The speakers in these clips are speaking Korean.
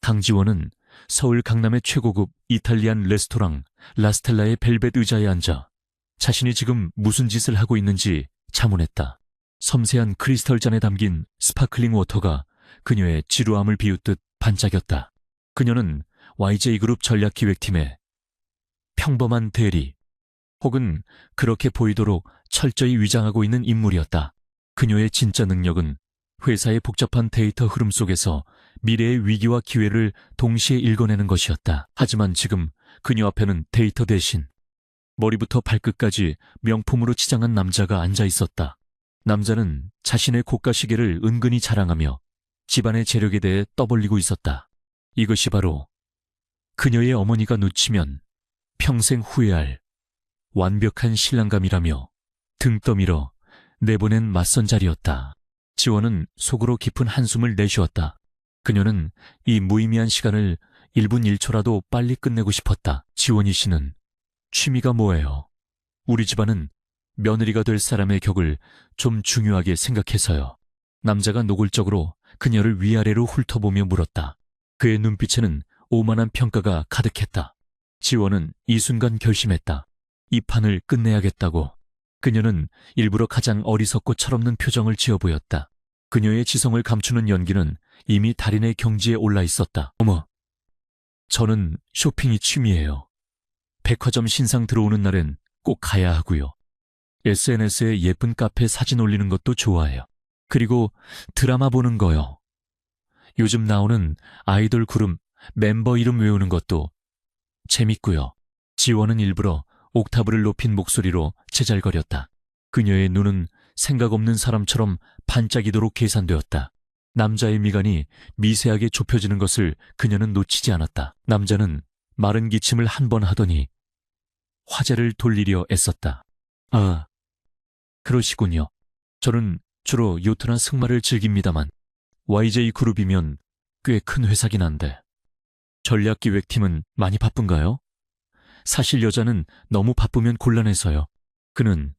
강지원은 서울 강남의 최고급 이탈리안 레스토랑 라스텔라의 벨벳 의자에 앉아 자신이 지금 무슨 짓을 하고 있는지 자문했다. 섬세한 크리스털 잔에 담긴 스파클링 워터가 그녀의 지루함을 비웃듯 반짝였다. 그녀는 YJ그룹 전략기획팀의 평범한 대리, 혹은 그렇게 보이도록 철저히 위장하고 있는 인물이었다. 그녀의 진짜 능력은 회사의 복잡한 데이터 흐름 속에서 미래의 위기와 기회를 동시에 읽어내는 것이었다. 하지만 지금 그녀 앞에는 데이터 대신 머리부터 발끝까지 명품으로 치장한 남자가 앉아 있었다. 남자는 자신의 고가 시계를 은근히 자랑하며 집안의 재력에 대해 떠벌리고 있었다. 이것이 바로 그녀의 어머니가 놓치면 평생 후회할 완벽한 신랑감이라며 등 떠밀어 내보낸 맞선 자리였다. 지원은 속으로 깊은 한숨을 내쉬었다. 그녀는 이 무의미한 시간을 1분 1초라도 빨리 끝내고 싶었다. 지원이 씨는 취미가 뭐예요? 우리 집안은 며느리가 될 사람의 격을 좀 중요하게 생각해서요. 남자가 노골적으로 그녀를 위아래로 훑어보며 물었다. 그의 눈빛에는 오만한 평가가 가득했다. 지원은 이 순간 결심했다. 이 판을 끝내야겠다고. 그녀는 일부러 가장 어리석고 철없는 표정을 지어 보였다. 그녀의 지성을 감추는 연기는 이미 달인의 경지에 올라 있었다. 어머, 저는 쇼핑이 취미예요. 백화점 신상 들어오는 날엔 꼭 가야 하고요. SNS에 예쁜 카페 사진 올리는 것도 좋아해요. 그리고 드라마 보는 거요. 요즘 나오는 아이돌 그룹 멤버 이름 외우는 것도 재밌고요. 지원은 일부러 옥타브를 높인 목소리로 제잘거렸다. 그녀의 눈은 생각 없는 사람처럼 반짝이도록 계산되었다. 남자의 미간이 미세하게 좁혀지는 것을 그녀는 놓치지 않았다. 남자는 마른 기침을 한 번 하더니 화제를 돌리려 애썼다. 아, 그러시군요. 저는 주로 요트나 승마를 즐깁니다만 YJ그룹이면 꽤 큰 회사긴 한데 전략기획팀은 많이 바쁜가요? 사실 여자는 너무 바쁘면 곤란해서요. 그는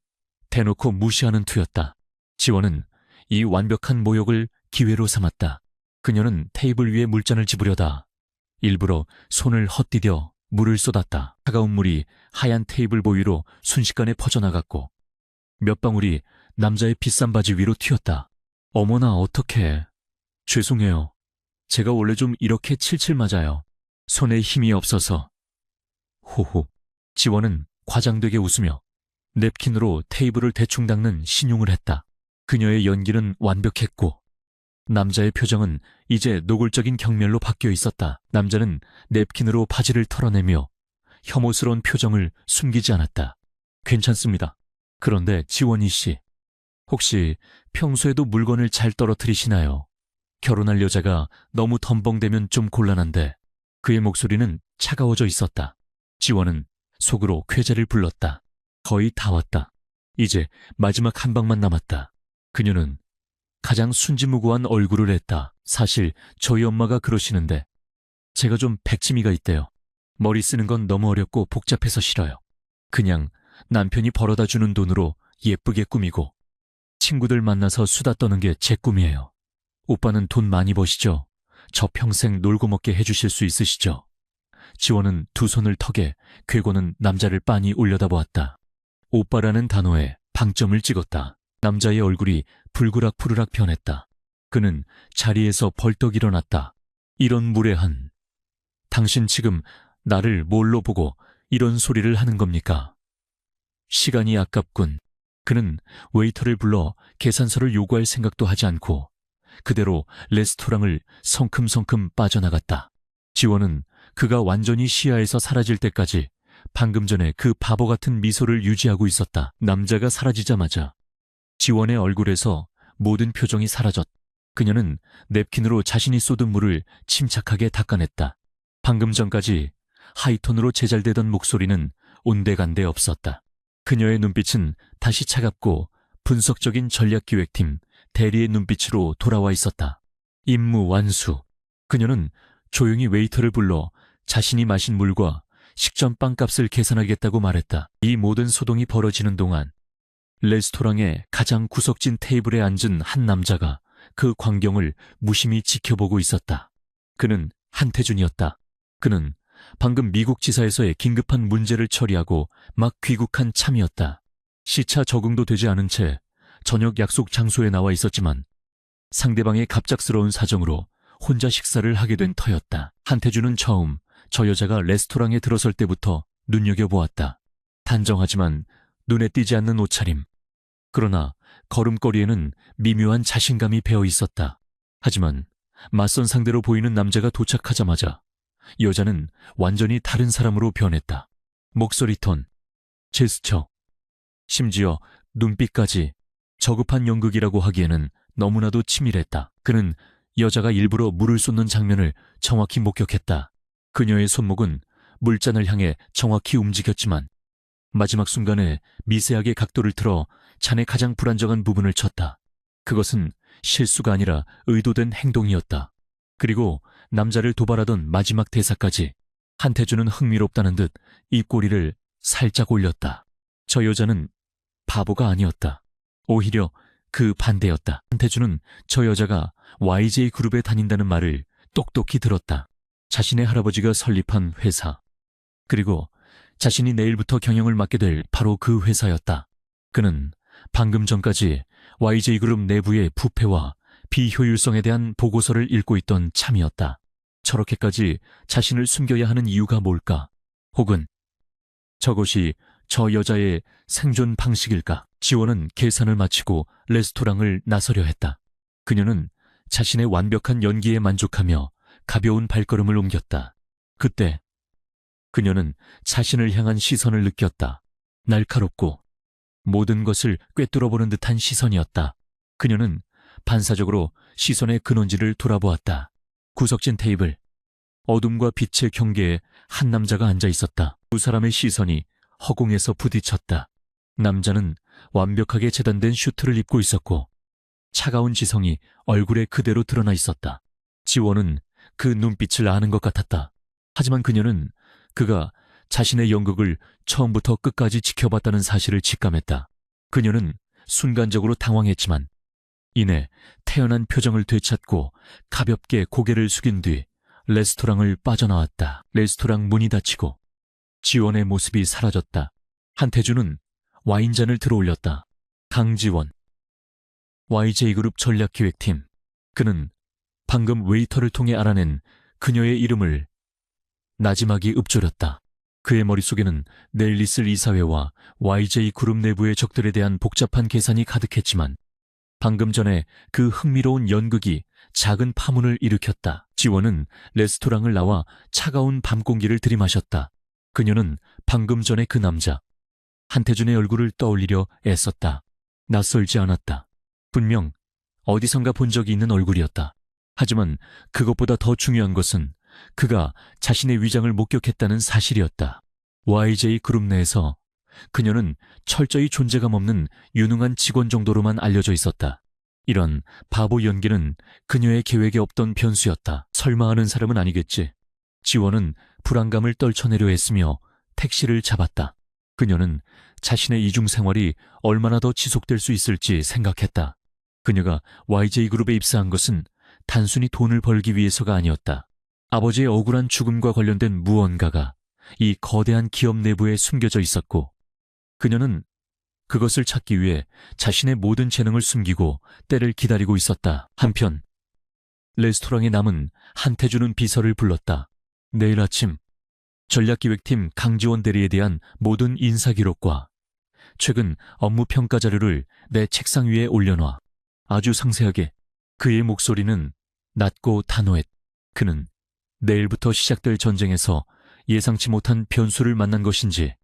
대놓고 무시하는 투였다. 지원은 이 완벽한 모욕을 기회로 삼았다. 그녀는 테이블 위에 물잔을 집으려다 일부러 손을 헛디뎌 물을 쏟았다. 차가운 물이 하얀 테이블 보위로 순식간에 퍼져나갔고 몇 방울이 남자의 비싼 바지 위로 튀었다. 어머나 어떡해. 죄송해요. 제가 원래 좀 이렇게 칠칠 맞아요. 손에 힘이 없어서. 호호. 지원은 과장되게 웃으며 냅킨으로 테이블을 대충 닦는 신용을 했다. 그녀의 연기는 완벽했고 남자의 표정은 이제 노골적인 경멸로 바뀌어 있었다. 남자는 냅킨으로 바지를 털어내며 혐오스러운 표정을 숨기지 않았다. 괜찮습니다. 그런데 지원이 씨, 혹시 평소에도 물건을 잘 떨어뜨리시나요? 결혼할 여자가 너무 덤벙대면 좀 곤란한데. 그의 목소리는 차가워져 있었다. 지원은 속으로 쾌재를 불렀다. 거의 다 왔다. 이제 마지막 한 방만 남았다. 그녀는 가장 순진무구한 얼굴을 했다. 사실 저희 엄마가 그러시는데 제가 좀 백치미가 있대요. 머리 쓰는 건 너무 어렵고 복잡해서 싫어요. 그냥 남편이 벌어다 주는 돈으로 예쁘게 꾸미고 친구들 만나서 수다 떠는 게 제 꿈이에요. 오빠는 돈 많이 버시죠? 저 평생 놀고 먹게 해주실 수 있으시죠? 지원은 두 손을 턱에 괴고는 남자를 빤히 올려다보았다. 오빠라는 단어에 방점을 찍었다. 남자의 얼굴이 불그락푸르락 변했다. 그는 자리에서 벌떡 일어났다. 이런 무례한. 당신 지금 나를 뭘로 보고 이런 소리를 하는 겁니까? 시간이 아깝군. 그는 웨이터를 불러 계산서를 요구할 생각도 하지 않고 그대로 레스토랑을 성큼성큼 빠져나갔다. 지원은 그가 완전히 시야에서 사라질 때까지 방금 전에 그 바보 같은 미소를 유지하고 있었다. 남자가 사라지자마자 지원의 얼굴에서 모든 표정이 사라졌다. 그녀는 냅킨으로 자신이 쏟은 물을 침착하게 닦아냈다. 방금 전까지 하이톤으로 제잘되던 목소리는 온데간데 없었다. 그녀의 눈빛은 다시 차갑고 분석적인 전략기획팀 대리의 눈빛으로 돌아와 있었다. 임무 완수. 그녀는 조용히 웨이터를 불러 자신이 마신 물과 식전 빵값을 계산하겠다고 말했다. 이 모든 소동이 벌어지는 동안 레스토랑의 가장 구석진 테이블에 앉은 한 남자가 그 광경을 무심히 지켜보고 있었다. 그는 한태준이었다. 그는 방금 미국 지사에서의 긴급한 문제를 처리하고 막 귀국한 참이었다. 시차 적응도 되지 않은 채 저녁 약속 장소에 나와 있었지만 상대방의 갑작스러운 사정으로 혼자 식사를 하게 된 터였다. 한태준은 처음 저 여자가 레스토랑에 들어설 때부터 눈여겨보았다. 단정하지만 눈에 띄지 않는 옷차림. 그러나 걸음걸이에는 미묘한 자신감이 배어 있었다. 하지만 맞선 상대로 보이는 남자가 도착하자마자 여자는 완전히 다른 사람으로 변했다. 목소리 톤, 제스처, 심지어 눈빛까지 저급한 연극이라고 하기에는 너무나도 치밀했다. 그는 여자가 일부러 물을 쏟는 장면을 정확히 목격했다. 그녀의 손목은 물잔을 향해 정확히 움직였지만 마지막 순간에 미세하게 각도를 틀어 잔의 가장 불안정한 부분을 쳤다. 그것은 실수가 아니라 의도된 행동이었다. 그리고 남자를 도발하던 마지막 대사까지 한태준은 흥미롭다는 듯 입꼬리를 살짝 올렸다. 저 여자는 바보가 아니었다. 오히려 그 반대였다. 한태준은 저 여자가 YJ 그룹에 다닌다는 말을 똑똑히 들었다. 자신의 할아버지가 설립한 회사. 그리고 자신이 내일부터 경영을 맡게 될 바로 그 회사였다. 그는 방금 전까지 YJ 그룹 내부의 부패와 비효율성에 대한 보고서를 읽고 있던 참이었다. 저렇게까지 자신을 숨겨야 하는 이유가 뭘까? 혹은 저것이 저 여자의 생존 방식일까? 지원은 계산을 마치고 레스토랑을 나서려 했다. 그녀는 자신의 완벽한 연기에 만족하며 가벼운 발걸음을 옮겼다. 그때 그녀는 자신을 향한 시선을 느꼈다. 날카롭고 모든 것을 꿰뚫어보는 듯한 시선이었다. 그녀는 반사적으로 시선의 근원지를 돌아보았다. 구석진 테이블, 어둠과 빛의 경계에 한 남자가 앉아 있었다. 두 사람의 시선이 허공에서 부딪혔다. 남자는 완벽하게 재단된 슈트를 입고 있었고 차가운 지성이 얼굴에 그대로 드러나 있었다. 지원은 그 눈빛을 아는 것 같았다. 하지만 그녀는 그가 자신의 연극을 처음부터 끝까지 지켜봤다는 사실을 직감했다. 그녀는 순간적으로 당황했지만 이내 태연한 표정을 되찾고 가볍게 고개를 숙인 뒤 레스토랑을 빠져나왔다. 레스토랑 문이 닫히고 지원의 모습이 사라졌다. 한태준은 와인잔을 들어올렸다. 강지원, YJ그룹 전략기획팀. 그는 방금 웨이터를 통해 알아낸 그녀의 이름을 나지막이 읊조렸다. 그의 머릿속에는 내일 있을 이사회와 YJ그룹 내부의 적들에 대한 복잡한 계산이 가득했지만 방금 전에 그 흥미로운 연극이 작은 파문을 일으켰다. 지원은 레스토랑을 나와 차가운 밤 공기를 들이마셨다. 그녀는 방금 전에 그 남자 한태준의 얼굴을 떠올리려 애썼다. 낯설지 않았다. 분명 어디선가 본 적이 있는 얼굴이었다. 하지만 그것보다 더 중요한 것은 그가 자신의 위장을 목격했다는 사실이었다. YJ 그룹 내에서 그녀는 철저히 존재감 없는 유능한 직원 정도로만 알려져 있었다. 이런 바보 연기는 그녀의 계획에 없던 변수였다. 설마 하는 사람은 아니겠지. 지원은 불안감을 떨쳐내려 했으며 택시를 잡았다. 그녀는 자신의 이중 생활이 얼마나 더 지속될 수 있을지 생각했다. 그녀가 YJ그룹에 입사한 것은 단순히 돈을 벌기 위해서가 아니었다. 아버지의 억울한 죽음과 관련된 무언가가 이 거대한 기업 내부에 숨겨져 있었고 그녀는 그것을 찾기 위해 자신의 모든 재능을 숨기고 때를 기다리고 있었다. 한편 레스토랑에 남은 한태준은 비서를 불렀다. 내일 아침 전략기획팀 강지원 대리에 대한 모든 인사기록과 최근 업무 평가 자료를 내 책상 위에 올려놔. 아주 상세하게. 그의 목소리는 낮고 단호했. 그는 내일부터 시작될 전쟁에서 예상치 못한 변수를 만난 것인지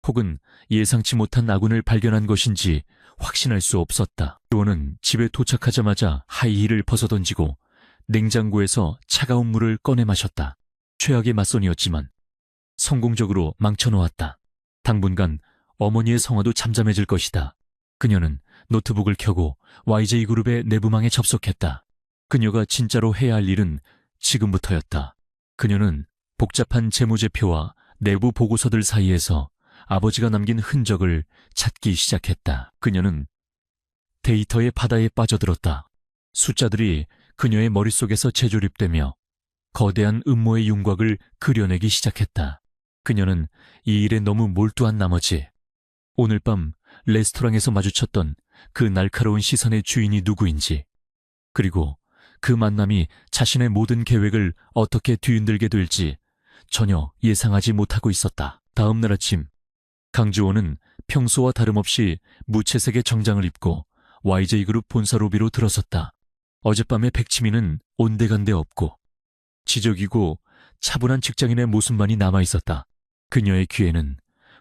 혹은 예상치 못한 아군을 발견한 것인지 확신할 수 없었다. 지원은 집에 도착하자마자 하이힐을 벗어던지고 냉장고에서 차가운 물을 꺼내 마셨다. 최악의 맞선이었지만 성공적으로 망쳐놓았다. 당분간 어머니의 성화도 잠잠해질 것이다. 그녀는 노트북을 켜고 YJ그룹의 내부망에 접속했다. 그녀가 진짜로 해야 할 일은 지금부터였다. 그녀는 복잡한 재무제표와 내부 보고서들 사이에서 아버지가 남긴 흔적을 찾기 시작했다. 그녀는 데이터의 바다에 빠져들었다. 숫자들이 그녀의 머릿속에서 재조립되며 거대한 음모의 윤곽을 그려내기 시작했다. 그녀는 이 일에 너무 몰두한 나머지 오늘 밤 레스토랑에서 마주쳤던 그 날카로운 시선의 주인이 누구인지, 그리고 그 만남이 자신의 모든 계획을 어떻게 뒤흔들게 될지 전혀 예상하지 못하고 있었다. 다음 날 아침, 강지원은 평소와 다름없이 무채색의 정장을 입고 YJ그룹 본사 로비로 들어섰다. 어젯밤의 백치미는 온데간데 없고 지적이고 차분한 직장인의 모습만이 남아있었다. 그녀의 귀에는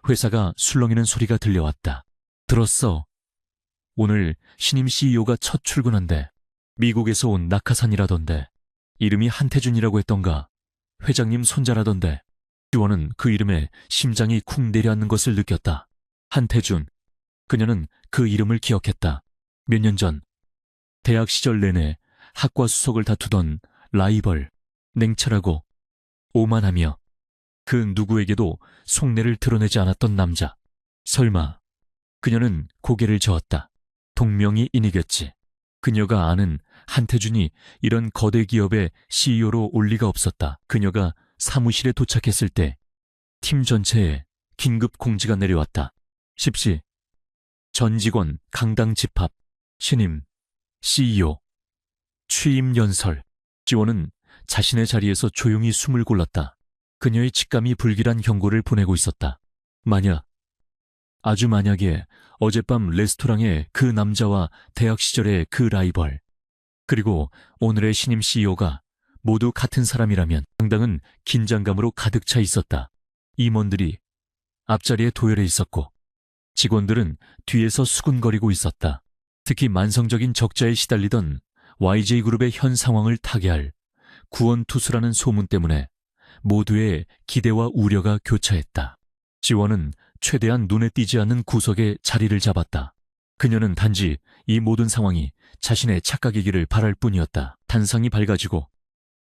회사가 술렁이는 소리가 들려왔다. 들었어. 오늘 신임 CEO가 첫 출근한대. 미국에서 온 낙하산이라던데. 이름이 한태준이라고 했던가. 회장님 손자라던데. 지원은 그 이름에 심장이 쿵 내려앉는 것을 느꼈다. 한태준. 그녀는 그 이름을 기억했다. 몇 년 전 대학 시절 내내 학과 수석을 다투던 라이벌, 냉철하고 오만하며 그 누구에게도 속내를 드러내지 않았던 남자. 설마 그녀는 고개를 저었다. 동명이 인이겠지. 그녀가 아는 한태준이 이런 거대 기업의 CEO로 올 리가 없었다. 그녀가 사무실에 도착했을 때 팀 전체에 긴급 공지가 내려왔다. 10시 전 직원 강당 집합, 신임 CEO 취임 연설. 지원은 자신의 자리에서 조용히 숨을 골랐다. 그녀의 직감이 불길한 경고를 보내고 있었다. 만약, 아주 만약에 어젯밤 레스토랑의 그 남자와 대학 시절의 그 라이벌, 그리고 오늘의 신임 CEO가 모두 같은 사람이라면 강당은 긴장감으로 가득 차 있었다. 임원들이 앞자리에 도열해 있었고 직원들은 뒤에서 수군거리고 있었다. 특히 만성적인 적자에 시달리던 YJ그룹의 현 상황을 타개할 구원투수라는 소문 때문에 모두의 기대와 우려가 교차했다. 지원은 최대한 눈에 띄지 않는 구석에 자리를 잡았다. 그녀는 단지 이 모든 상황이 자신의 착각이기를 바랄 뿐이었다. 단상이 밝아지고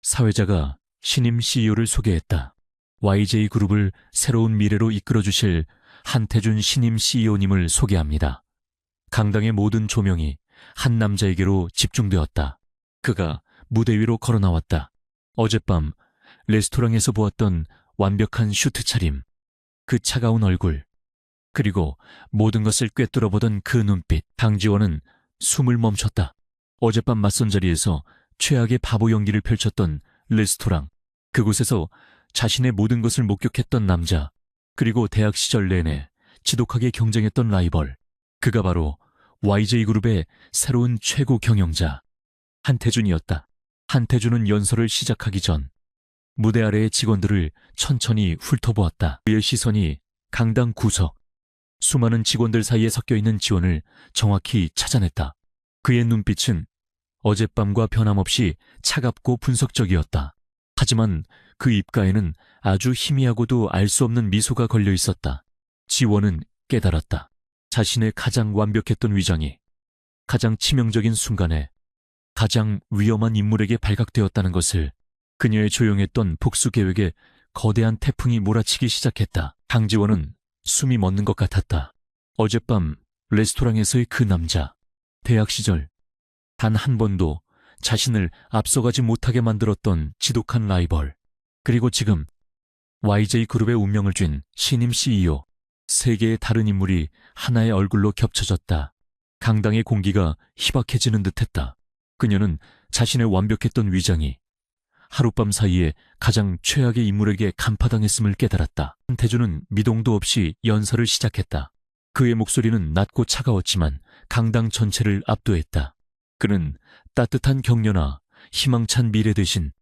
사회자가 신임 CEO를 소개했다. YJ그룹을 새로운 미래로 이끌어주실 한태준 신임 CEO님을 소개합니다. 강당의 모든 조명이 한 남자에게로 집중되었다. 그가 무대 위로 걸어 나왔다. 어젯밤 레스토랑에서 보았던 완벽한 슈트 차림, 그 차가운 얼굴, 그리고 모든 것을 꿰뚫어보던 그 눈빛. 강지원은 숨을 멈췄다. 어젯밤 맞선 자리에서 최악의 바보 연기를 펼쳤던 레스토랑, 그곳에서 자신의 모든 것을 목격했던 남자, 그리고 대학 시절 내내 지독하게 경쟁했던 라이벌, 그가 바로 YJ그룹의 새로운 최고 경영자 한태준이었다. 한태준은 연설을 시작하기 전 무대 아래의 직원들을 천천히 훑어보았다. 그의 시선이 강당 구석, 수많은 직원들 사이에 섞여있는 지원을 정확히 찾아냈다. 그의 눈빛은 어젯밤과 변함없이 차갑고 분석적이었다. 하지만 그 입가에는 아주 희미하고도 알 수 없는 미소가 걸려 있었다. 지원은 깨달았다. 자신의 가장 완벽했던 위장이 가장 치명적인 순간에 가장 위험한 인물에게 발각되었다는 것을. 그녀의 조용했던 복수 계획에 거대한 태풍이 몰아치기 시작했다. 강지원은 숨이 멎는 것 같았다. 어젯밤 레스토랑에서의 그 남자, 대학 시절 단 한 번도 자신을 앞서가지 못하게 만들었던 지독한 라이벌, 그리고 지금 YJ그룹의 운명을 쥔 신임 CEO, 세 개의 다른 인물이 하나의 얼굴로 겹쳐졌다. 강당의 공기가 희박해지는 듯했다. 그녀는 자신의 완벽했던 위장이 하룻밤 사이에 가장 최악의 인물에게 간파당했음을 깨달았다. 한태준은 미동도 없이 연설을 시작했다. 그의 목소리는 낮고 차가웠지만 강당 전체를 압도했다. 그는 따뜻한 격려나 희망찬 미래 대신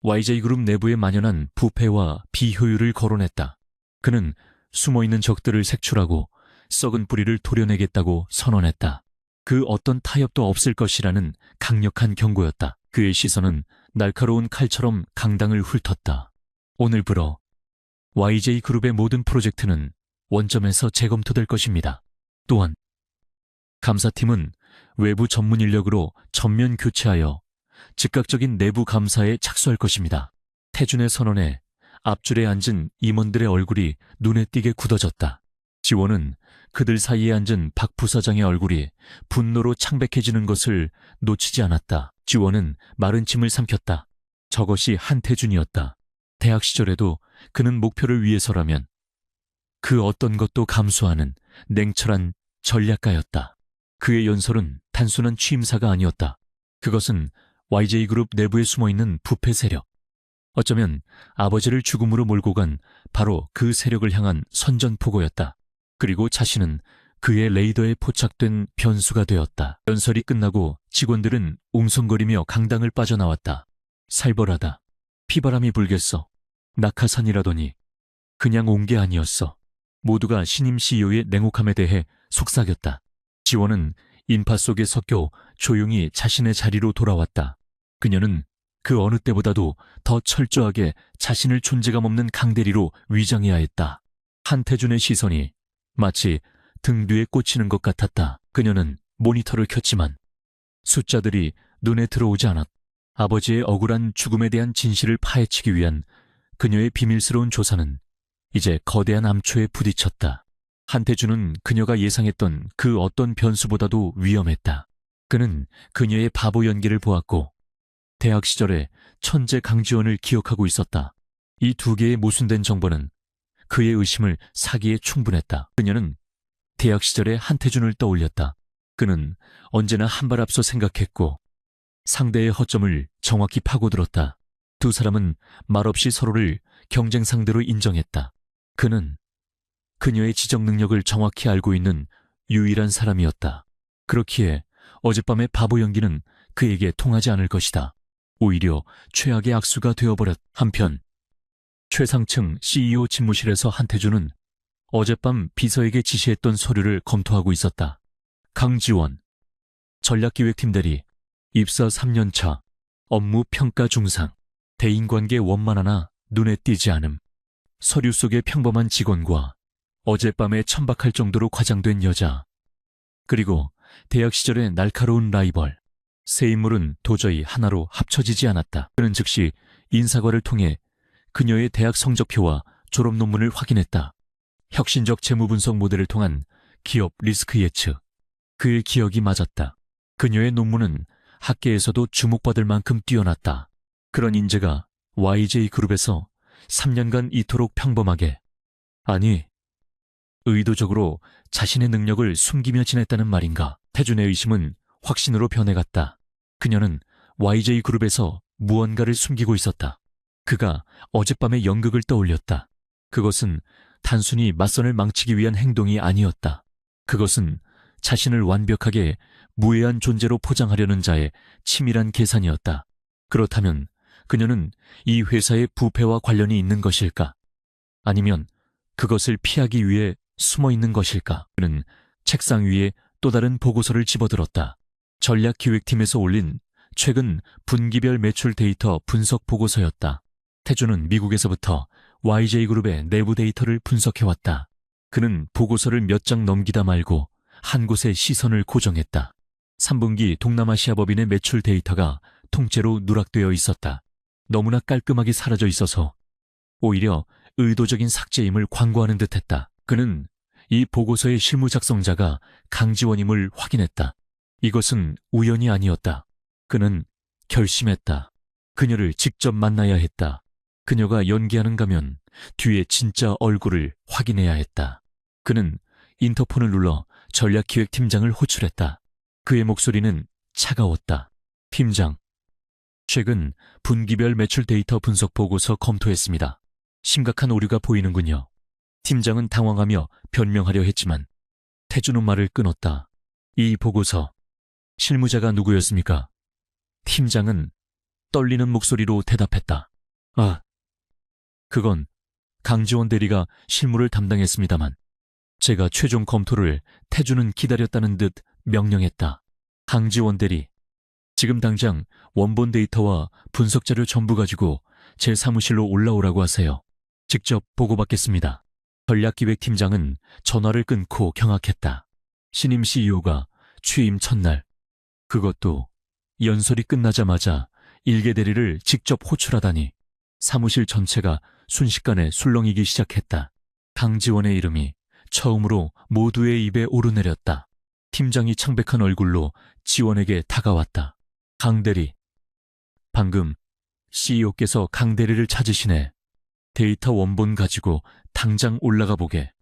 YJ그룹 내부에 만연한 부패와 비효율을 거론했다. 그는 숨어있는 적들을 색출하고 썩은 뿌리를 도려내겠다고 선언했다. 그 어떤 타협도 없을 것이라는 강력한 경고였다. 그의 시선은 날카로운 칼처럼 강당을 훑었다. 오늘부로 YJ그룹의 모든 프로젝트는 원점에서 재검토될 것입니다. 또한 감사팀은 외부 전문 인력으로 전면 교체하여 즉각적인 내부 감사에 착수할 것입니다. 태준의 선언에 앞줄에 앉은 임원들의 얼굴이 눈에 띄게 굳어졌다. 지원은 그들 사이에 앉은 박 부사장의 얼굴이 분노로 창백해지는 것을 놓치지 않았다. 지원은 마른 침을 삼켰다. 저것이 한태준이었다. 대학 시절에도 그는 목표를 위해서라면 그 어떤 것도 감수하는 냉철한 전략가였다. 그의 연설은 단순한 취임사가 아니었다. 그것은 YJ그룹 내부에 숨어있는 부패 세력, 어쩌면 아버지를 죽음으로 몰고 간 바로 그 세력을 향한 선전포고였다. 그리고 자신은 그의 레이더에 포착된 변수가 되었다. 연설이 끝나고 직원들은 웅성거리며 강당을 빠져나왔다. 살벌하다. 피바람이 불겠어. 낙하산이라더니 그냥 온 게 아니었어. 모두가 신임 CEO의 냉혹함에 대해 속삭였다. 지원은 인파 속에 섞여 조용히 자신의 자리로 돌아왔다. 그녀는 그 어느 때보다도 더 철저하게 자신을 존재감 없는 강대리로 위장해야 했다. 한태준의 시선이 마치 등 뒤에 꽂히는 것 같았다. 그녀는 모니터를 켰지만 숫자들이 눈에 들어오지 않았다. 아버지의 억울한 죽음에 대한 진실을 파헤치기 위한 그녀의 비밀스러운 조사는 이제 거대한 암초에 부딪혔다. 한태준은 그녀가 예상했던 그 어떤 변수보다도 위험했다. 그는 그녀의 바보 연기를 보았고 대학 시절에 천재 강지원을 기억하고 있었다. 이 두 개의 모순된 정보는 그의 의심을 사기에 충분했다. 그녀는 대학 시절의 한태준을 떠올렸다. 그는 언제나 한 발 앞서 생각했고 상대의 허점을 정확히 파고들었다. 두 사람은 말없이 서로를 경쟁 상대로 인정했다. 그는 그녀의 지적 능력을 정확히 알고 있는 유일한 사람이었다. 그렇기에 어젯밤의 바보 연기는 그에게 통하지 않을 것이다. 오히려 최악의 악수가 되어버렸. 한편 최상층 CEO 집무실에서 한태준은 어젯밤 비서에게 지시했던 서류를 검토하고 있었다. 강지원, 전략기획팀 대리, 입사 3년차, 업무 평가 중상, 대인관계 원만 하나 눈에 띄지 않음. 서류 속의 평범한 직원과 어젯밤에 천박할 정도로 과장된 여자, 그리고 대학 시절의 날카로운 라이벌. 세 인물은 도저히 하나로 합쳐지지 않았다. 그는 즉시 인사과를 통해 그녀의 대학 성적표와 졸업 논문을 확인했다. 혁신적 재무 분석 모델을 통한 기업 리스크 예측. 그의 기억이 맞았다. 그녀의 논문은 학계에서도 주목받을 만큼 뛰어났다. 그런 인재가 YJ그룹에서 3년간 이토록 평범하게, 아니, 의도적으로 자신의 능력을 숨기며 지냈다는 말인가. 태준의 의심은 확신으로 변해갔다. 그녀는 YJ그룹에서 무언가를 숨기고 있었다. 그가 어젯밤의 연극을 떠올렸다. 그것은 단순히 맞선을 망치기 위한 행동이 아니었다. 그것은 자신을 완벽하게 무해한 존재로 포장하려는 자의 치밀한 계산이었다. 그렇다면 그녀는 이 회사의 부패와 관련이 있는 것일까? 아니면 그것을 피하기 위해 숨어 있는 것일까? 그는 책상 위에 또 다른 보고서를 집어들었다. 전략기획팀에서 올린 최근 분기별 매출 데이터 분석 보고서였다. 태준은 미국에서부터 YJ그룹의 내부 데이터를 분석해왔다. 그는 보고서를 몇 장 넘기다 말고 한 곳에 시선을 고정했다. 3분기 동남아시아 법인의 매출 데이터가 통째로 누락되어 있었다. 너무나 깔끔하게 사라져 있어서 오히려 의도적인 삭제임을 광고하는 듯했다. 그는 이 보고서의 실무 작성자가 강지원임을 확인했다. 이것은 우연이 아니었다. 그는 결심했다. 그녀를 직접 만나야 했다. 그녀가 연기하는가면 뒤에 진짜 얼굴을 확인해야 했다. 그는 인터폰을 눌러 전략기획팀장을 호출했다. 그의 목소리는 차가웠다. 팀장, 최근 분기별 매출 데이터 분석 보고서 검토했습니다. 심각한 오류가 보이는군요. 팀장은 당황하며 변명하려 했지만 태준은 말을 끊었다. 이 보고서, 실무자가 누구였습니까? 팀장은 떨리는 목소리로 대답했다. 그건 강지원 대리가 실무를 담당했습니다만 제가 최종 검토를 태준은 기다렸다는 듯 명령했다. 강지원 대리, 지금 당장 원본 데이터와 분석 자료 전부 가지고 제 사무실로 올라오라고 하세요. 직접 보고받겠습니다. 전략기획팀장은 전화를 끊고 경악했다. 신임 CEO가 취임 첫날, 그것도 연설이 끝나자마자 일개 대리를 직접 호출하다니. 사무실 전체가 순식간에 술렁이기 시작했다. 강지원의 이름이 처음으로 모두의 입에 오르내렸다. 팀장이 창백한 얼굴로 지원에게 다가왔다. 강 대리, 방금 CEO께서 강 대리를 찾으시네. 데이터 원본 가지고 당장 올라가 보게.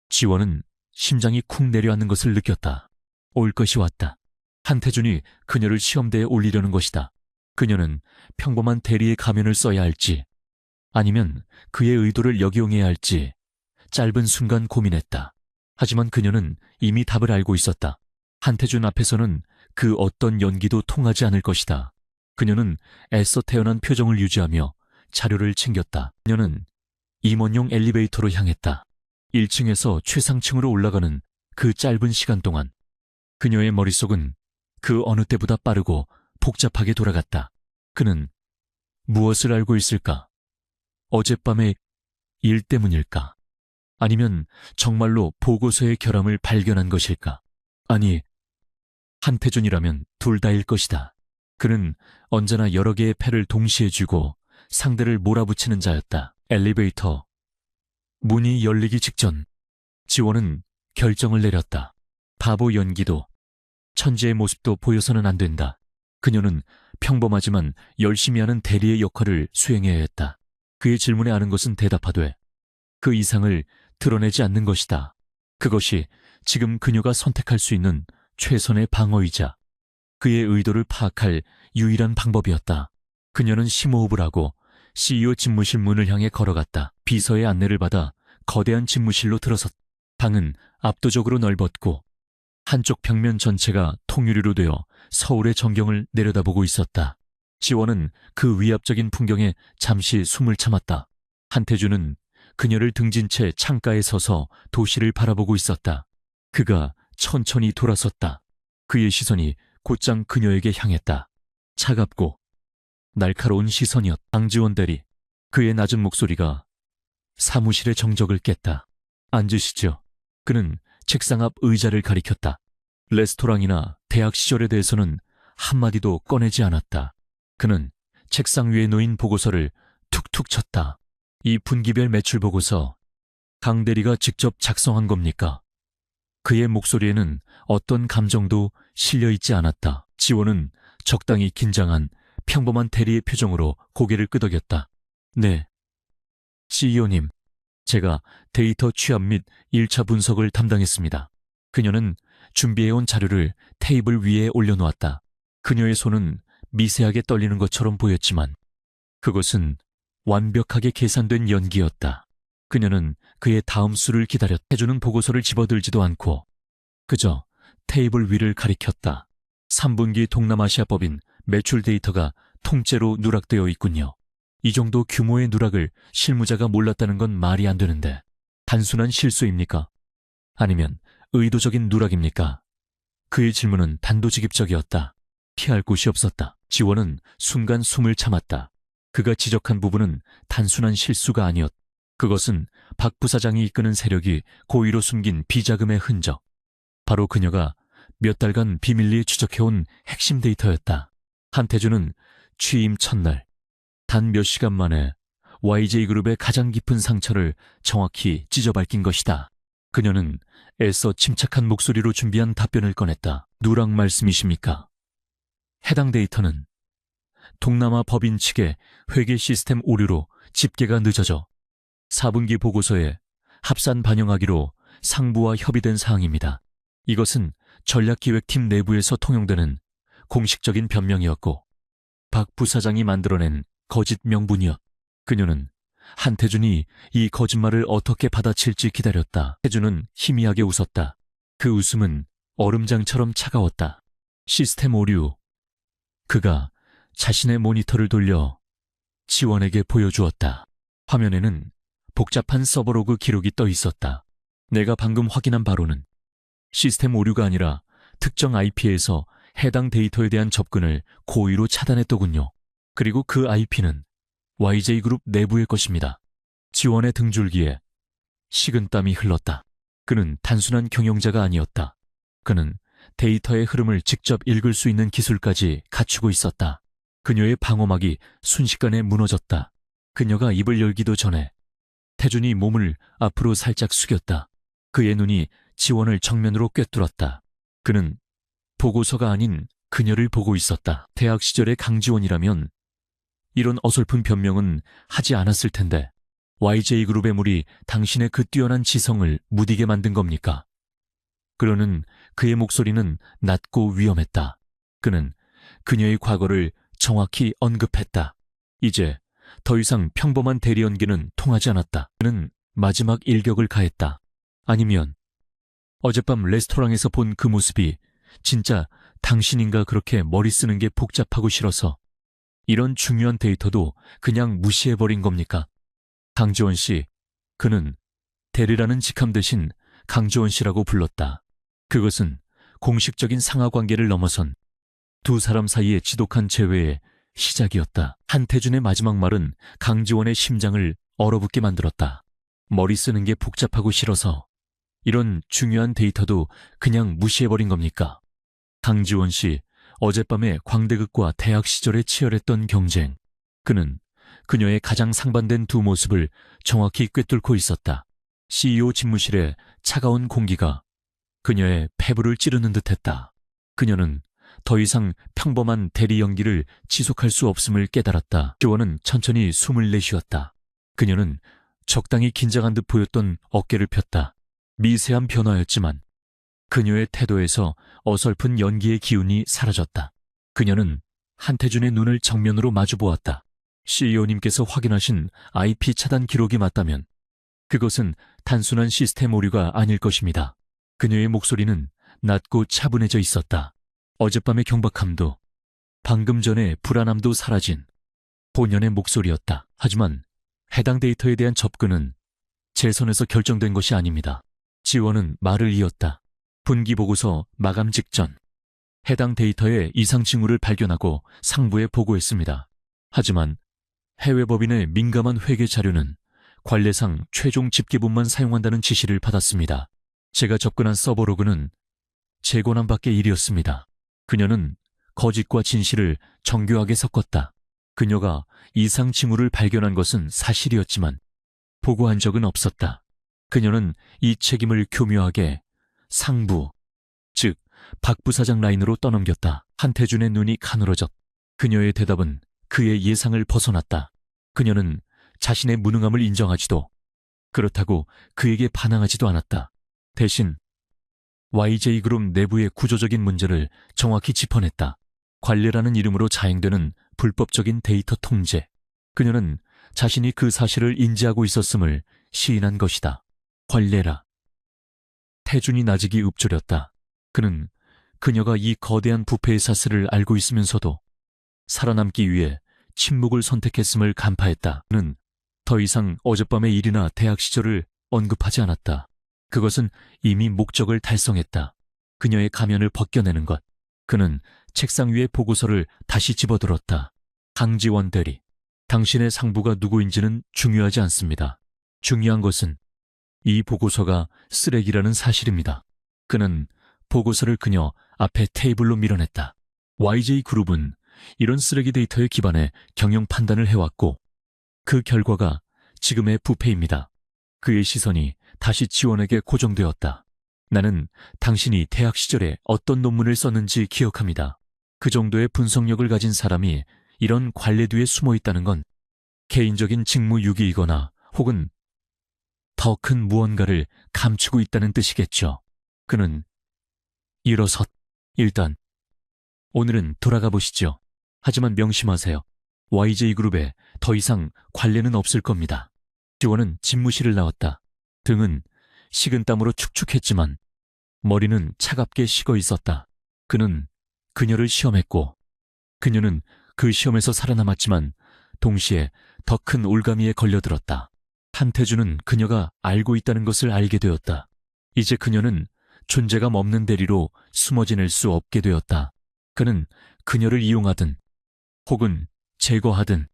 지원은 심장이 쿵 내려앉는 것을 느꼈다. 올 것이 왔다. 한태준이 그녀를 시험대에 올리려는 것이다. 그녀는 평범한 대리의 가면을 써야 할지, 아니면 그의 의도를 역이용해야 할지 짧은 순간 고민했다. 하지만 그녀는 이미 답을 알고 있었다. 한태준 앞에서는 그 어떤 연기도 통하지 않을 것이다. 그녀는 애써 태어난 표정을 유지하며 자료를 챙겼다. 그녀는 임원용 엘리베이터로 향했다. 1층에서 최상층으로 올라가는 그 짧은 시간 동안 그녀의 머릿속은 그 어느 때보다 빠르고 복잡하게 돌아갔다. 그는 무엇을 알고 있을까? 어젯밤의 일 때문일까? 아니면 정말로 보고서의 결함을 발견한 것일까? 아니, 한태준이라면 둘 다일 것이다. 그는 언제나 여러 개의 패를 동시에 쥐고 상대를 몰아붙이는 자였다. 엘리베이터 문이 열리기 직전 지원은 결정을 내렸다. 바보 연기도 천재의 모습도 보여서는 안 된다. 그녀는 평범하지만 열심히 하는 대리의 역할을 수행해야 했다. 그의 질문에 아는 것은 대답하되 그 이상을 드러내지 않는 것이다. 그것이 지금 그녀가 선택할 수 있는 최선의 방어이자 그의 의도를 파악할 유일한 방법이었다. 그녀는 심호흡을 하고 CEO 집무실 문을 향해 걸어갔다. 비서의 안내를 받아 거대한 집무실로 들어섰다. 방은 압도적으로 넓었고 한쪽 벽면 전체가 통유리로 되어 서울의 전경을 내려다보고 있었다. 지원은 그 위압적인 풍경에 잠시 숨을 참았다. 한태준은 그녀를 등진 채 창가에 서서 도시를 바라보고 있었다. 그가 천천히 돌아섰다. 그의 시선이 곧장 그녀에게 향했다. 차갑고 날카로운 시선이었다. 강지원 대리, 그의 낮은 목소리가 사무실의 정적을 깼다. 앉으시죠. 그는 책상 앞 의자를 가리켰다. 레스토랑이나 대학 시절에 대해서는 한마디도 꺼내지 않았다. 그는 책상 위에 놓인 보고서를 툭툭 쳤다. 이 분기별 매출 보고서 강 대리가 직접 작성한 겁니까? 그의 목소리에는 어떤 감정도 실려있지 않았다. 지원은 적당히 긴장한 평범한 대리의 표정으로 고개를 끄덕였다. 네, CEO님, 제가 데이터 취합 및 1차 분석을 담당했습니다. 그녀는 준비해온 자료를 테이블 위에 올려놓았다. 그녀의 손은 미세하게 떨리는 것처럼 보였지만 그것은 완벽하게 계산된 연기였다. 그녀는 그의 다음 수를 기다렸다. 해주는 보고서를 집어들지도 않고 그저 테이블 위를 가리켰다. 3분기 동남아시아법인 매출 데이터가 통째로 누락되어 있군요. 이 정도 규모의 누락을 실무자가 몰랐다는 건 말이 안 되는데 단순한 실수입니까? 아니면 의도적인 누락입니까? 그의 질문은 단도직입적이었다. 피할 곳이 없었다. 지원은 순간 숨을 참았다. 그가 지적한 부분은 단순한 실수가 아니었다. 그것은 박 부사장이 이끄는 세력이 고의로 숨긴 비자금의 흔적. 바로 그녀가 몇 달간 비밀리에 추적해온 핵심 데이터였다. 한태준은 취임 첫날 단 몇 시간 만에 YJ그룹의 가장 깊은 상처를 정확히 찢어 밝힌 것이다. 그녀는 애써 침착한 목소리로 준비한 답변을 꺼냈다. 누락 말씀이십니까? 해당 데이터는 동남아 법인 측의 회계 시스템 오류로 집계가 늦어져 4분기 보고서에 합산 반영하기로 상부와 협의된 사항입니다. 이것은 전략기획팀 내부에서 통용되는 공식적인 변명이었고 박 부사장이 만들어낸 거짓 명분이었다. 그녀는 한태준이 이 거짓말을 어떻게 받아칠지 기다렸다. 태준은 희미하게 웃었다. 그 웃음은 얼음장처럼 차가웠다. 시스템 오류. 그가 자신의 모니터를 돌려 지원에게 보여주었다. 화면에는 복잡한 서버로그 기록이 떠 있었다. 내가 방금 확인한 바로는 시스템 오류가 아니라 특정 IP에서 해당 데이터에 대한 접근을 고의로 차단했더군요. 그리고 그 IP는 YJ그룹 내부의 것입니다. 지원의 등줄기에 식은땀이 흘렀다. 그는 단순한 경영자가 아니었다. 그는 데이터의 흐름을 직접 읽을 수 있는 기술까지 갖추고 있었다. 그녀의 방어막이 순식간에 무너졌다. 그녀가 입을 열기도 전에 태준이 몸을 앞으로 살짝 숙였다. 그의 눈이 지원을 정면으로 꿰뚫었다. 그는 보고서가 아닌 그녀를 보고 있었다. 대학 시절의 강지원이라면 이런 어설픈 변명은 하지 않았을 텐데 YJ그룹의 물이 당신의 그 뛰어난 지성을 무디게 만든 겁니까? 그러는 그의 목소리는 낮고 위험했다. 그는 그녀의 과거를 정확히 언급했다. 이제 더 이상 평범한 대리 연기는 통하지 않았다. 그는 마지막 일격을 가했다. 아니면 어젯밤 레스토랑에서 본 그 모습이 진짜 당신인가 그렇게 머리 쓰는 게 복잡하고 싫어서 이런 중요한 데이터도 그냥 무시해버린 겁니까? 강지원 씨, 그는 대리라는 직함 대신 강지원 씨라고 불렀다. 그것은 공식적인 상하관계를 넘어선 두 사람 사이의 지독한 재회의 시작이었다. 한태준의 마지막 말은 강지원의 심장을 얼어붙게 만들었다. 머리 쓰는 게 복잡하고 싫어서 이런 중요한 데이터도 그냥 무시해버린 겁니까? 강지원 씨, 어젯밤에 광대극과 대학 시절에 치열했던 경쟁. 그는 그녀의 가장 상반된 두 모습을 정확히 꿰뚫고 있었다. CEO 집무실의 차가운 공기가 그녀의 폐부를 찌르는 듯했다. 그녀는 더 이상 평범한 대리 연기를 지속할 수 없음을 깨달았다. 지원은 천천히 숨을 내쉬었다. 그녀는 적당히 긴장한 듯 보였던 어깨를 폈다. 미세한 변화였지만 그녀의 태도에서 어설픈 연기의 기운이 사라졌다. 그녀는 한태준의 눈을 정면으로 마주보았다. CEO님께서 확인하신 IP 차단 기록이 맞다면 그것은 단순한 시스템 오류가 아닐 것입니다. 그녀의 목소리는 낮고 차분해져 있었다. 어젯밤의 경박함도 방금 전의 불안함도 사라진 본연의 목소리였다. 하지만 해당 데이터에 대한 접근은 제 선에서 결정된 것이 아닙니다. 지원은 말을 이었다. 분기보고서 마감 직전 해당 데이터의 이상 징후를 발견하고 상부에 보고했습니다. 하지만 해외 법인의 민감한 회계 자료는 관례상 최종 집계본만 사용한다는 지시를 받았습니다. 제가 접근한 서버로그는 제 권한 밖의 일이었습니다. 그녀는 거짓과 진실을 정교하게 섞었다. 그녀가 이상 징후를 발견한 것은 사실이었지만 보고한 적은 없었다. 그녀는 이 책임을 교묘하게 상부, 즉 박 부사장 라인으로 떠넘겼다. 한태준의 눈이 가늘어졌. 그녀의 대답은 그의 예상을 벗어났다. 그녀는 자신의 무능함을 인정하지도 그렇다고 그에게 반항하지도 않았다. 대신 YJ그룹 내부의 구조적인 문제를 정확히 짚어냈다. 관례라는 이름으로 자행되는 불법적인 데이터 통제. 그녀는 자신이 그 사실을 인지하고 있었음을 시인한 것이다. 관례라. 태준이 나직이 읊조렸다. 그는 그녀가 이 거대한 부패의 사슬을 알고 있으면서도 살아남기 위해 침묵을 선택했음을 간파했다. 그는 더 이상 어젯밤의 일이나 대학 시절을 언급하지 않았다. 그것은 이미 목적을 달성했다. 그녀의 가면을 벗겨내는 것. 그는 책상 위에 보고서를 다시 집어들었다. 강지원 대리, 당신의 상부가 누구인지는 중요하지 않습니다. 중요한 것은 이 보고서가 쓰레기라는 사실입니다. 그는 보고서를 그녀 앞에 테이블로 밀어냈다. YJ그룹은 이런 쓰레기 데이터에 기반해 경영 판단을 해왔고 그 결과가 지금의 부패입니다. 그의 시선이 다시 지원에게 고정되었다. 나는 당신이 대학 시절에 어떤 논문을 썼는지 기억합니다. 그 정도의 분석력을 가진 사람이 이런 관례 뒤에 숨어 있다는 건 개인적인 직무유기이거나 혹은 더 큰 무언가를 감추고 있다는 뜻이겠죠. 그는 일어섰. 일단 오늘은 돌아가 보시죠. 하지만 명심하세요. YJ그룹에 더 이상 관례는 없을 겁니다. 지원은 집무실을 나왔다. 등은 식은땀으로 축축했지만 머리는 차갑게 식어 있었다. 그는 그녀를 시험했고 그녀는 그 시험에서 살아남았지만 동시에 더 큰 올가미에 걸려들었다. 한태준은 그녀가 알고 있다는 것을 알게 되었다. 이제 그녀는 존재감 없는 대리로 숨어 지낼 수 없게 되었다. 그는 그녀를 이용하든 혹은 제거하든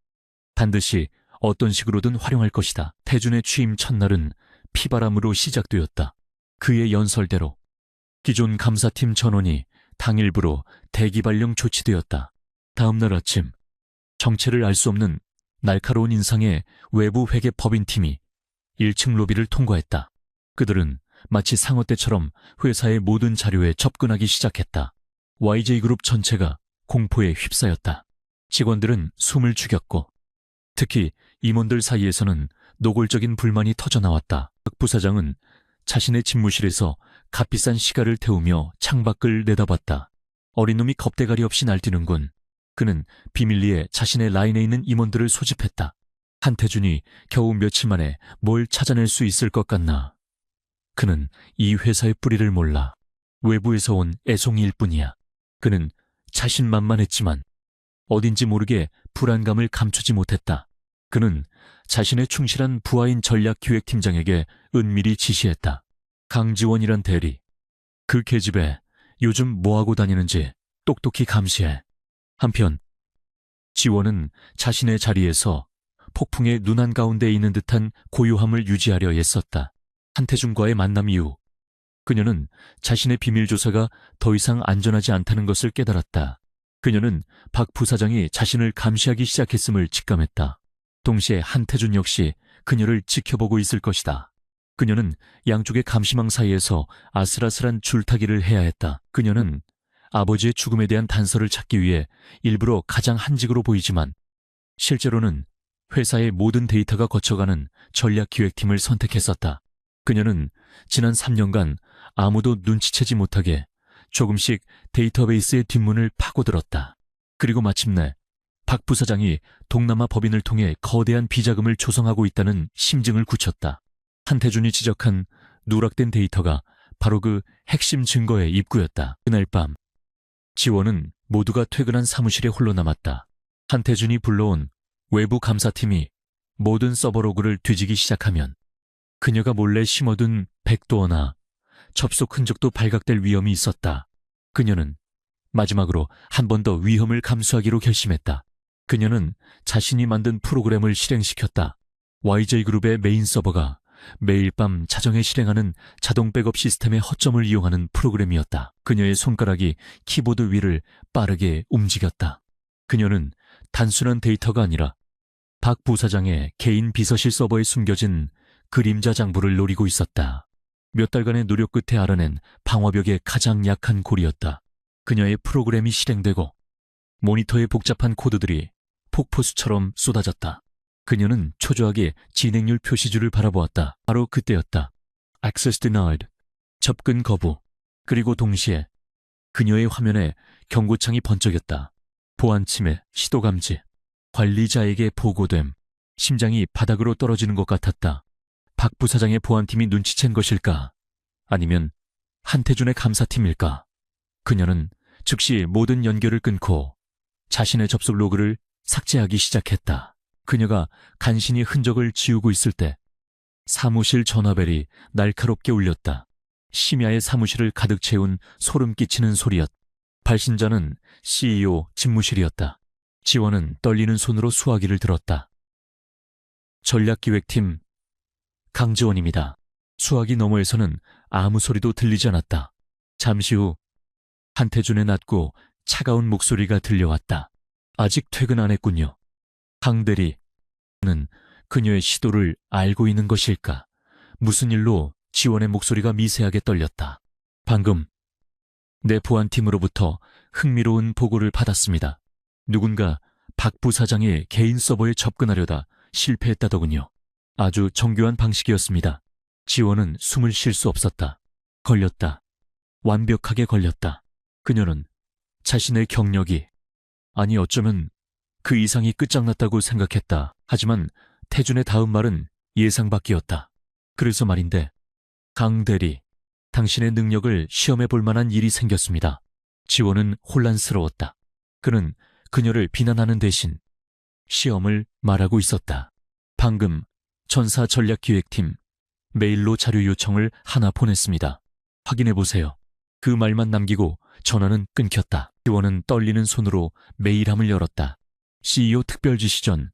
반드시 어떤 식으로든 활용할 것이다. 태준의 취임 첫날은 피바람으로 시작되었다. 그의 연설대로 기존 감사팀 전원이 당일부로 대기 발령 조치되었다. 다음 날 아침 정체를 알 수 없는 날카로운 인상의 외부 회계 법인팀이 1층 로비를 통과했다. 그들은 마치 상어 때처럼 회사의 모든 자료에 접근하기 시작했다. YJ그룹 전체가 공포에 휩싸였다. 직원들은 숨을 죽였고 특히 임원들 사이에서는 노골적인 불만이 터져나왔다. 박 부사장은 자신의 집무실에서 값비싼 시가를 태우며 창밖을 내다봤다. 어린 놈이 겁대가리 없이 날뛰는군. 그는 비밀리에 자신의 라인에 있는 임원들을 소집했다. 한태준이 겨우 며칠 만에 뭘 찾아낼 수 있을 것 같나. 그는 이 회사의 뿌리를 몰라. 외부에서 온 애송이일 뿐이야. 그는 자신만만했지만 어딘지 모르게 불안감을 감추지 못했다. 그는 자신의 충실한 부하인 전략기획팀장에게 은밀히 지시했다. 강지원이란 대리, 그 계집애 요즘 뭐하고 다니는지 똑똑히 감시해. 한편 지원은 자신의 자리에서 폭풍의 눈 한가운데 있는 듯한 고요함을 유지하려 애썼다. 한태준과의 만남 이후 그녀는 자신의 비밀 조사가 더 이상 안전하지 않다는 것을 깨달았다. 그녀는 박 부사장이 자신을 감시하기 시작했음을 직감했다. 동시에 한태준 역시 그녀를 지켜보고 있을 것이다. 그녀는 양쪽의 감시망 사이에서 아슬아슬한 줄타기를 해야 했다. 그녀는 아버지의 죽음에 대한 단서를 찾기 위해 일부러 가장 한직으로 보이지만 실제로는 회사의 모든 데이터가 거쳐가는 전략기획팀을 선택했었다. 그녀는 지난 3년간 아무도 눈치채지 못하게 조금씩 데이터베이스의 뒷문을 파고들었다. 그리고 마침내 박 부사장이 동남아 법인을 통해 거대한 비자금을 조성하고 있다는 심증을 굳혔다. 한태준이 지적한 누락된 데이터가 바로 그 핵심 증거의 입구였다. 그날 밤 지원은 모두가 퇴근한 사무실에 홀로 남았다. 한태준이 불러온 외부 감사팀이 모든 서버로그를 뒤지기 시작하면 그녀가 몰래 심어둔 백도어나 접속 흔적도 발각될 위험이 있었다. 그녀는 마지막으로 한 번 더 위험을 감수하기로 결심했다. 그녀는 자신이 만든 프로그램을 실행시켰다. YJ그룹의 메인 서버가 매일 밤 자정에 실행하는 자동 백업 시스템의 허점을 이용하는 프로그램이었다. 그녀의 손가락이 키보드 위를 빠르게 움직였다. 그녀는 단순한 데이터가 아니라 박 부사장의 개인 비서실 서버에 숨겨진 그림자 장부를 노리고 있었다. 몇 달간의 노력 끝에 알아낸 방화벽의 가장 약한 골이었다. 그녀의 프로그램이 실행되고 모니터의 복잡한 코드들이 폭포수처럼 쏟아졌다. 그녀는 초조하게 진행률 표시줄을 바라보았다. 바로 그때였다. Access denied. 접근 거부. 그리고 동시에 그녀의 화면에 경고창이 번쩍였다. 보안 침해, 시도 감지. 관리자에게 보고됨. 심장이 바닥으로 떨어지는 것 같았다. 박 부사장의 보안팀이 눈치챈 것일까? 아니면 한태준의 감사팀일까? 그녀는 즉시 모든 연결을 끊고 자신의 접속 로그를 삭제하기 시작했다. 그녀가 간신히 흔적을 지우고 있을 때 사무실 전화벨이 날카롭게 울렸다. 심야의 사무실을 가득 채운 소름 끼치는 소리였다. 발신자는 CEO 집무실이었다. 지원은 떨리는 손으로 수화기를 들었다. 전략기획팀 강지원입니다. 수화기 너머에서는 아무 소리도 들리지 않았다. 잠시 후 한태준의 낮고 차가운 목소리가 들려왔다. 아직 퇴근 안 했군요. 강대리는 그녀의 시도를 알고 있는 것일까? 무슨 일로 지원의 목소리가 미세하게 떨렸다. 방금 내 보안팀으로부터 흥미로운 보고를 받았습니다. 누군가 박 부사장의 개인 서버에 접근하려다 실패했다더군요. 아주 정교한 방식이었습니다. 지원은 숨을 쉴 수 없었다. 걸렸다. 완벽하게 걸렸다. 그녀는 자신의 경력이, 아니 어쩌면 그 이상이 끝장났다고 생각했다. 하지만 태준의 다음 말은 예상 밖이었다. 그래서 말인데, 강 대리, 당신의 능력을 시험해 볼 만한 일이 생겼습니다. 지원은 혼란스러웠다. 그는 그녀를 비난하는 대신 시험을 말하고 있었다. 방금 전사 전략기획팀 메일로 자료 요청을 하나 보냈습니다. 확인해 보세요. 그 말만 남기고 전화는 끊겼다. 지원은 떨리는 손으로 메일함을 열었다. CEO 특별 지시 전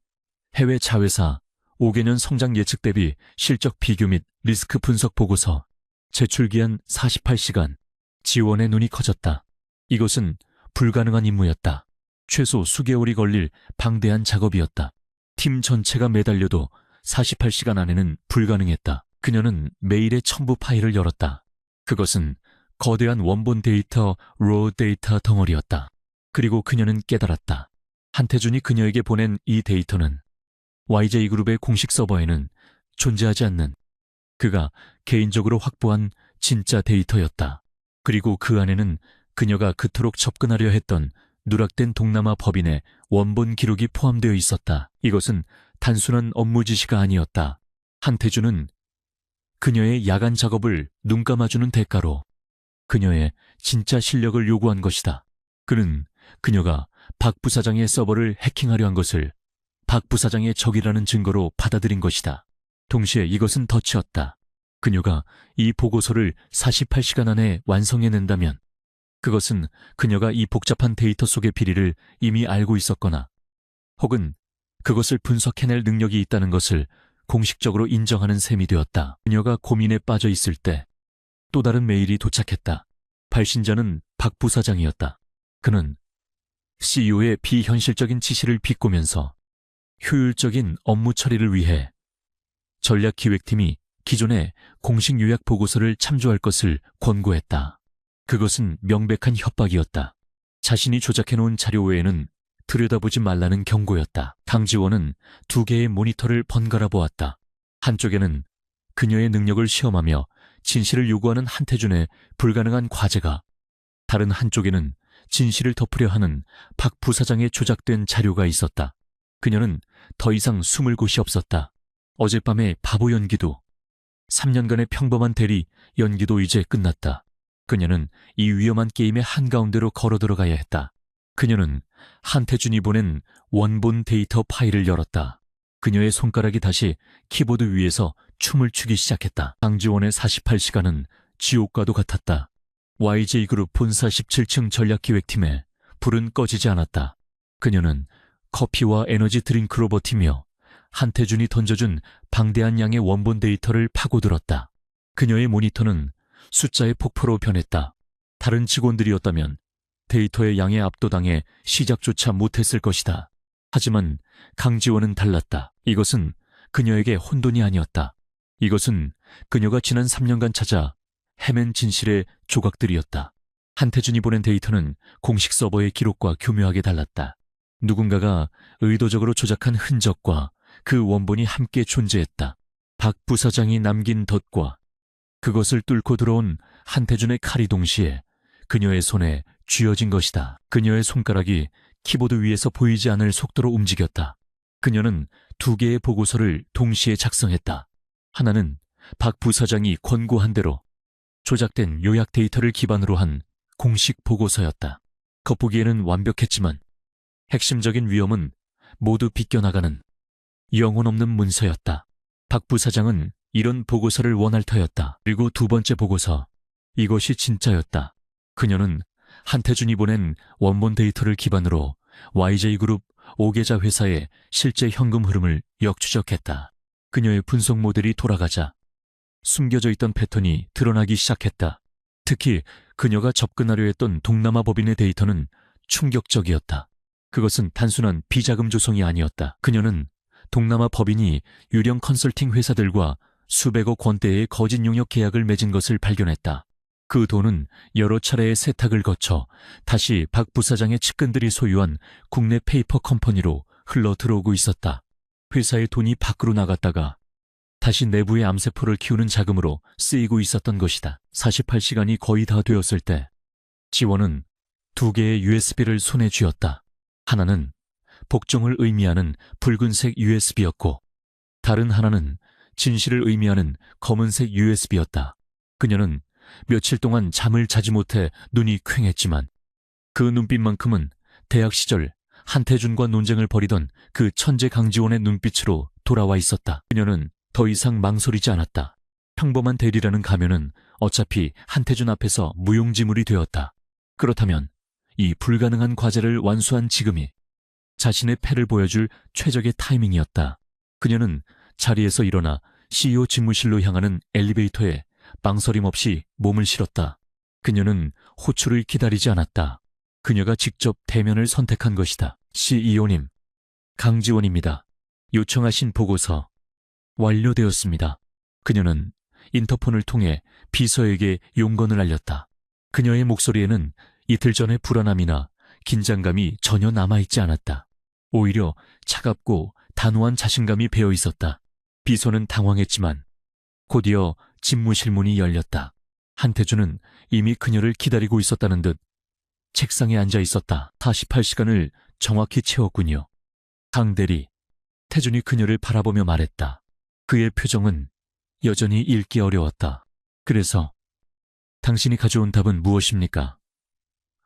해외 자회사 5개년 성장 예측 대비 실적 비교 및 리스크 분석 보고서 제출 기한 48시간. 지원의 눈이 커졌다. 이것은 불가능한 임무였다. 최소 수개월이 걸릴 방대한 작업이었다. 팀 전체가 매달려도 48시간 안에는 불가능했다. 그녀는 메일의 첨부 파일을 열었다. 그것은 거대한 원본 데이터, 로 데이터 덩어리였다. 그리고 그녀는 깨달았다. 한태준이 그녀에게 보낸 이 데이터는 YJ그룹의 공식 서버에는 존재하지 않는 그가 개인적으로 확보한 진짜 데이터였다. 그리고 그 안에는 그녀가 그토록 접근하려 했던 누락된 동남아 법인의 원본 기록이 포함되어 있었다. 이것은 단순한 업무 지시가 아니었다. 한태준은 그녀의 야간 작업을 눈 감아주는 대가로 그녀의 진짜 실력을 요구한 것이다. 그는 그녀가 박 부사장의 서버를 해킹하려 한 것을 박 부사장의 적이라는 증거로 받아들인 것이다. 동시에 이것은 덧치었다. 그녀가 이 보고서를 48시간 안에 완성해낸다면 그것은 그녀가 이 복잡한 데이터 속의 비리를 이미 알고 있었거나 혹은 그것을 분석해낼 능력이 있다는 것을 공식적으로 인정하는 셈이 되었다. 그녀가 고민에 빠져 있을 때 또 다른 메일이 도착했다. 발신자는 박 부사장이었다. 그는 CEO의 비현실적인 지시를 비꼬면서 효율적인 업무 처리를 위해 전략기획팀이 기존의 공식 요약 보고서를 참조할 것을 권고했다. 그것은 명백한 협박이었다. 자신이 조작해놓은 자료 외에는 들여다보지 말라는 경고였다. 강지원은 2개의 모니터를 번갈아 보았다. 한쪽에는 그녀의 능력을 시험하며 진실을 요구하는 한태준의 불가능한 과제가, 다른 한쪽에는 진실을 덮으려 하는 박 부사장의 조작된 자료가 있었다. 그녀는 더 이상 숨을 곳이 없었다. 어젯밤의 바보 연기도, 3년간의 평범한 대리 연기도 이제 끝났다. 그녀는 이 위험한 게임의 한가운데로 걸어 들어가야 했다. 그녀는 한태준이 보낸 원본 데이터 파일을 열었다. 그녀의 손가락이 다시 키보드 위에서 춤을 추기 시작했다. 강지원의 48시간은 지옥과도 같았다. YJ그룹 본사 17층 전략기획팀에 불은 꺼지지 않았다. 그녀는 커피와 에너지 드링크로 버티며 한태준이 던져준 방대한 양의 원본 데이터를 파고들었다. 그녀의 모니터는 숫자의 폭포로 변했다. 다른 직원들이었다면 데이터의 양에 압도당해 시작조차 못했을 것이다. 하지만 강지원은 달랐다. 이것은 그녀에게 혼돈이 아니었다. 이것은 그녀가 지난 3년간 찾아 헤맨 진실의 조각들이었다. 한태준이 보낸 데이터는 공식 서버의 기록과 교묘하게 달랐다. 누군가가 의도적으로 조작한 흔적과 그 원본이 함께 존재했다. 박 부사장이 남긴 덫과 그것을 뚫고 들어온 한태준의 칼이 동시에 그녀의 손에 쥐어진 것이다. 그녀의 손가락이 키보드 위에서 보이지 않을 속도로 움직였다. 그녀는 2개의 보고서를 동시에 작성했다. 하나는 박 부사장이 권고한 대로 조작된 요약 데이터를 기반으로 한 공식 보고서였다. 겉보기에는 완벽했지만 핵심적인 위험은 모두 비껴나가는 영혼 없는 문서였다. 박 부사장은 이런 보고서를 원할 터였다. 그리고 2번째 보고서, 이것이 진짜였다. 그녀는 한태준이 보낸 원본 데이터를 기반으로 YJ그룹 5계좌 회사의 실제 현금 흐름을 역추적했다. 그녀의 분석 모델이 돌아가자 숨겨져 있던 패턴이 드러나기 시작했다. 특히 그녀가 접근하려 했던 동남아 법인의 데이터는 충격적이었다. 그것은 단순한 비자금 조성이 아니었다. 그녀는 동남아 법인이 유령 컨설팅 회사들과 수백억 원대의 거짓 용역 계약을 맺은 것을 발견했다. 그 돈은 여러 차례의 세탁을 거쳐 다시 박 부사장의 측근들이 소유한 국내 페이퍼 컴퍼니로 흘러 들어오고 있었다. 회사의 돈이 밖으로 나갔다가 다시 내부의 암세포를 키우는 자금으로 쓰이고 있었던 것이다. 48시간이 거의 다 되었을 때 지원은 2개의 USB를 손에 쥐었다. 하나는 복종을 의미하는 붉은색 USB였고 다른 하나는 진실을 의미하는 검은색 USB였다. 그녀는 며칠 동안 잠을 자지 못해 눈이 퀭했지만 그 눈빛만큼은 대학 시절 한태준과 논쟁을 벌이던 그 천재 강지원의 눈빛으로 돌아와 있었다. 그녀는 더 이상 망설이지 않았다. 평범한 대리라는 가면은 어차피 한태준 앞에서 무용지물이 되었다. 그렇다면 이 불가능한 과제를 완수한 지금이 자신의 패를 보여줄 최적의 타이밍이었다. 그녀는 자리에서 일어나 CEO 집무실로 향하는 엘리베이터에 망설임 없이 몸을 실었다. 그녀는 호출을 기다리지 않았다. 그녀가 직접 대면을 선택한 것이다. CEO님, 강지원입니다. 요청하신 보고서 완료되었습니다. 그녀는 인터폰을 통해 비서에게 용건을 알렸다. 그녀의 목소리에는 이틀 전의 불안함이나 긴장감이 전혀 남아있지 않았다. 오히려 차갑고 단호한 자신감이 배어 있었다. 비서는 당황했지만 곧이어 집무실 문이 열렸다. 한태준은 이미 그녀를 기다리고 있었다는 듯 책상에 앉아 있었다. 48시간을 정확히 채웠군요. 강 대리, 태준이 그녀를 바라보며 말했다. 그의 표정은 여전히 읽기 어려웠다. 그래서 당신이 가져온 답은 무엇입니까?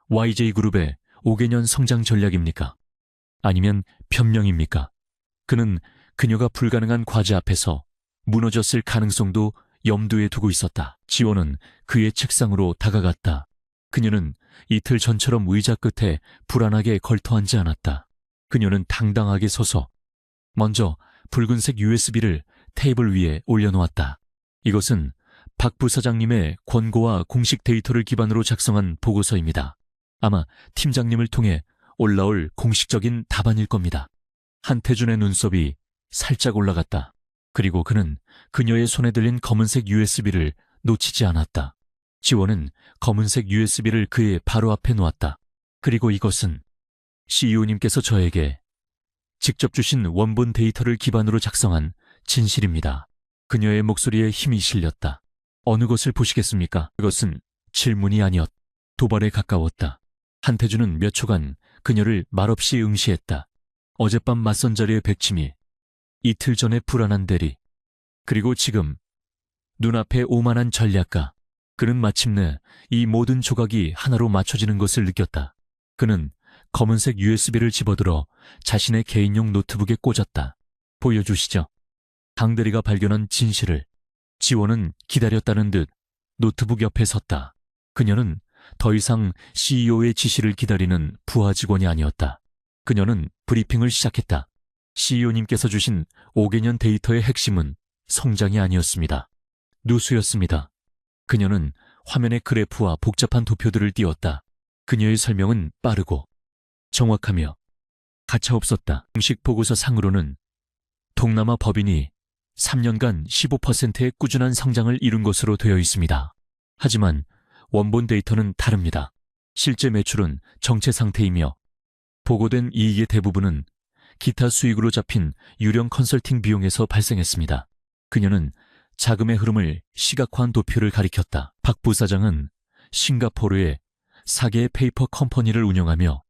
YJ그룹의 5개년 성장 전략입니까? 아니면 변명입니까? 그는 그녀가 불가능한 과제 앞에서 무너졌을 가능성도 염두에 두고 있었다. 지원은 그의 책상으로 다가갔다. 그녀는 이틀 전처럼 의자 끝에 불안하게 걸터앉지 않았다. 그녀는 당당하게 서서 먼저 붉은색 USB를 테이블 위에 올려놓았다. 이것은 박 부사장님의 권고와 공식 데이터를 기반으로 작성한 보고서입니다. 아마 팀장님을 통해 올라올 공식적인 답안일 겁니다. 한태준의 눈썹이 살짝 올라갔다. 그리고 그는 그녀의 손에 들린 검은색 USB를 놓치지 않았다. 지원은 검은색 USB를 그의 바로 앞에 놓았다. 그리고 이것은 CEO님께서 저에게 직접 주신 원본 데이터를 기반으로 작성한 진실입니다. 그녀의 목소리에 힘이 실렸다. 어느 것을 보시겠습니까? 그것은 질문이 아니었다. 도발에 가까웠다. 한태준은 몇 초간 그녀를 말없이 응시했다. 어젯밤 맞선 자리의 백치미, 이틀 전의 불안한 대리, 그리고 지금 눈앞에 오만한 전략가. 그는 마침내 이 모든 조각이 하나로 맞춰지는 것을 느꼈다. 그는 검은색 USB를 집어들어 자신의 개인용 노트북에 꽂았다. 보여주시죠. 강 대리가 발견한 진실을. 지원은 기다렸다는 듯 노트북 옆에 섰다. 그녀는 더 이상 CEO의 지시를 기다리는 부하 직원이 아니었다. 그녀는 브리핑을 시작했다. CEO님께서 주신 5개년 데이터의 핵심은 성장이 아니었습니다. 누수였습니다. 그녀는 화면에 그래프와 복잡한 도표들을 띄웠다. 그녀의 설명은 빠르고 정확하며 가차없었다. 공식 보고서 상으로는 동남아 법인이 3년간 15%의 꾸준한 성장을 이룬 것으로 되어 있습니다. 하지만 원본 데이터는 다릅니다. 실제 매출은 정체 상태이며 보고된 이익의 대부분은 기타 수익으로 잡힌 유령 컨설팅 비용에서 발생했습니다. 그녀는 자금의 흐름을 시각화한 도표를 가리켰다. 박 부사장은 싱가포르에 4개의 페이퍼 컴퍼니를 운영하며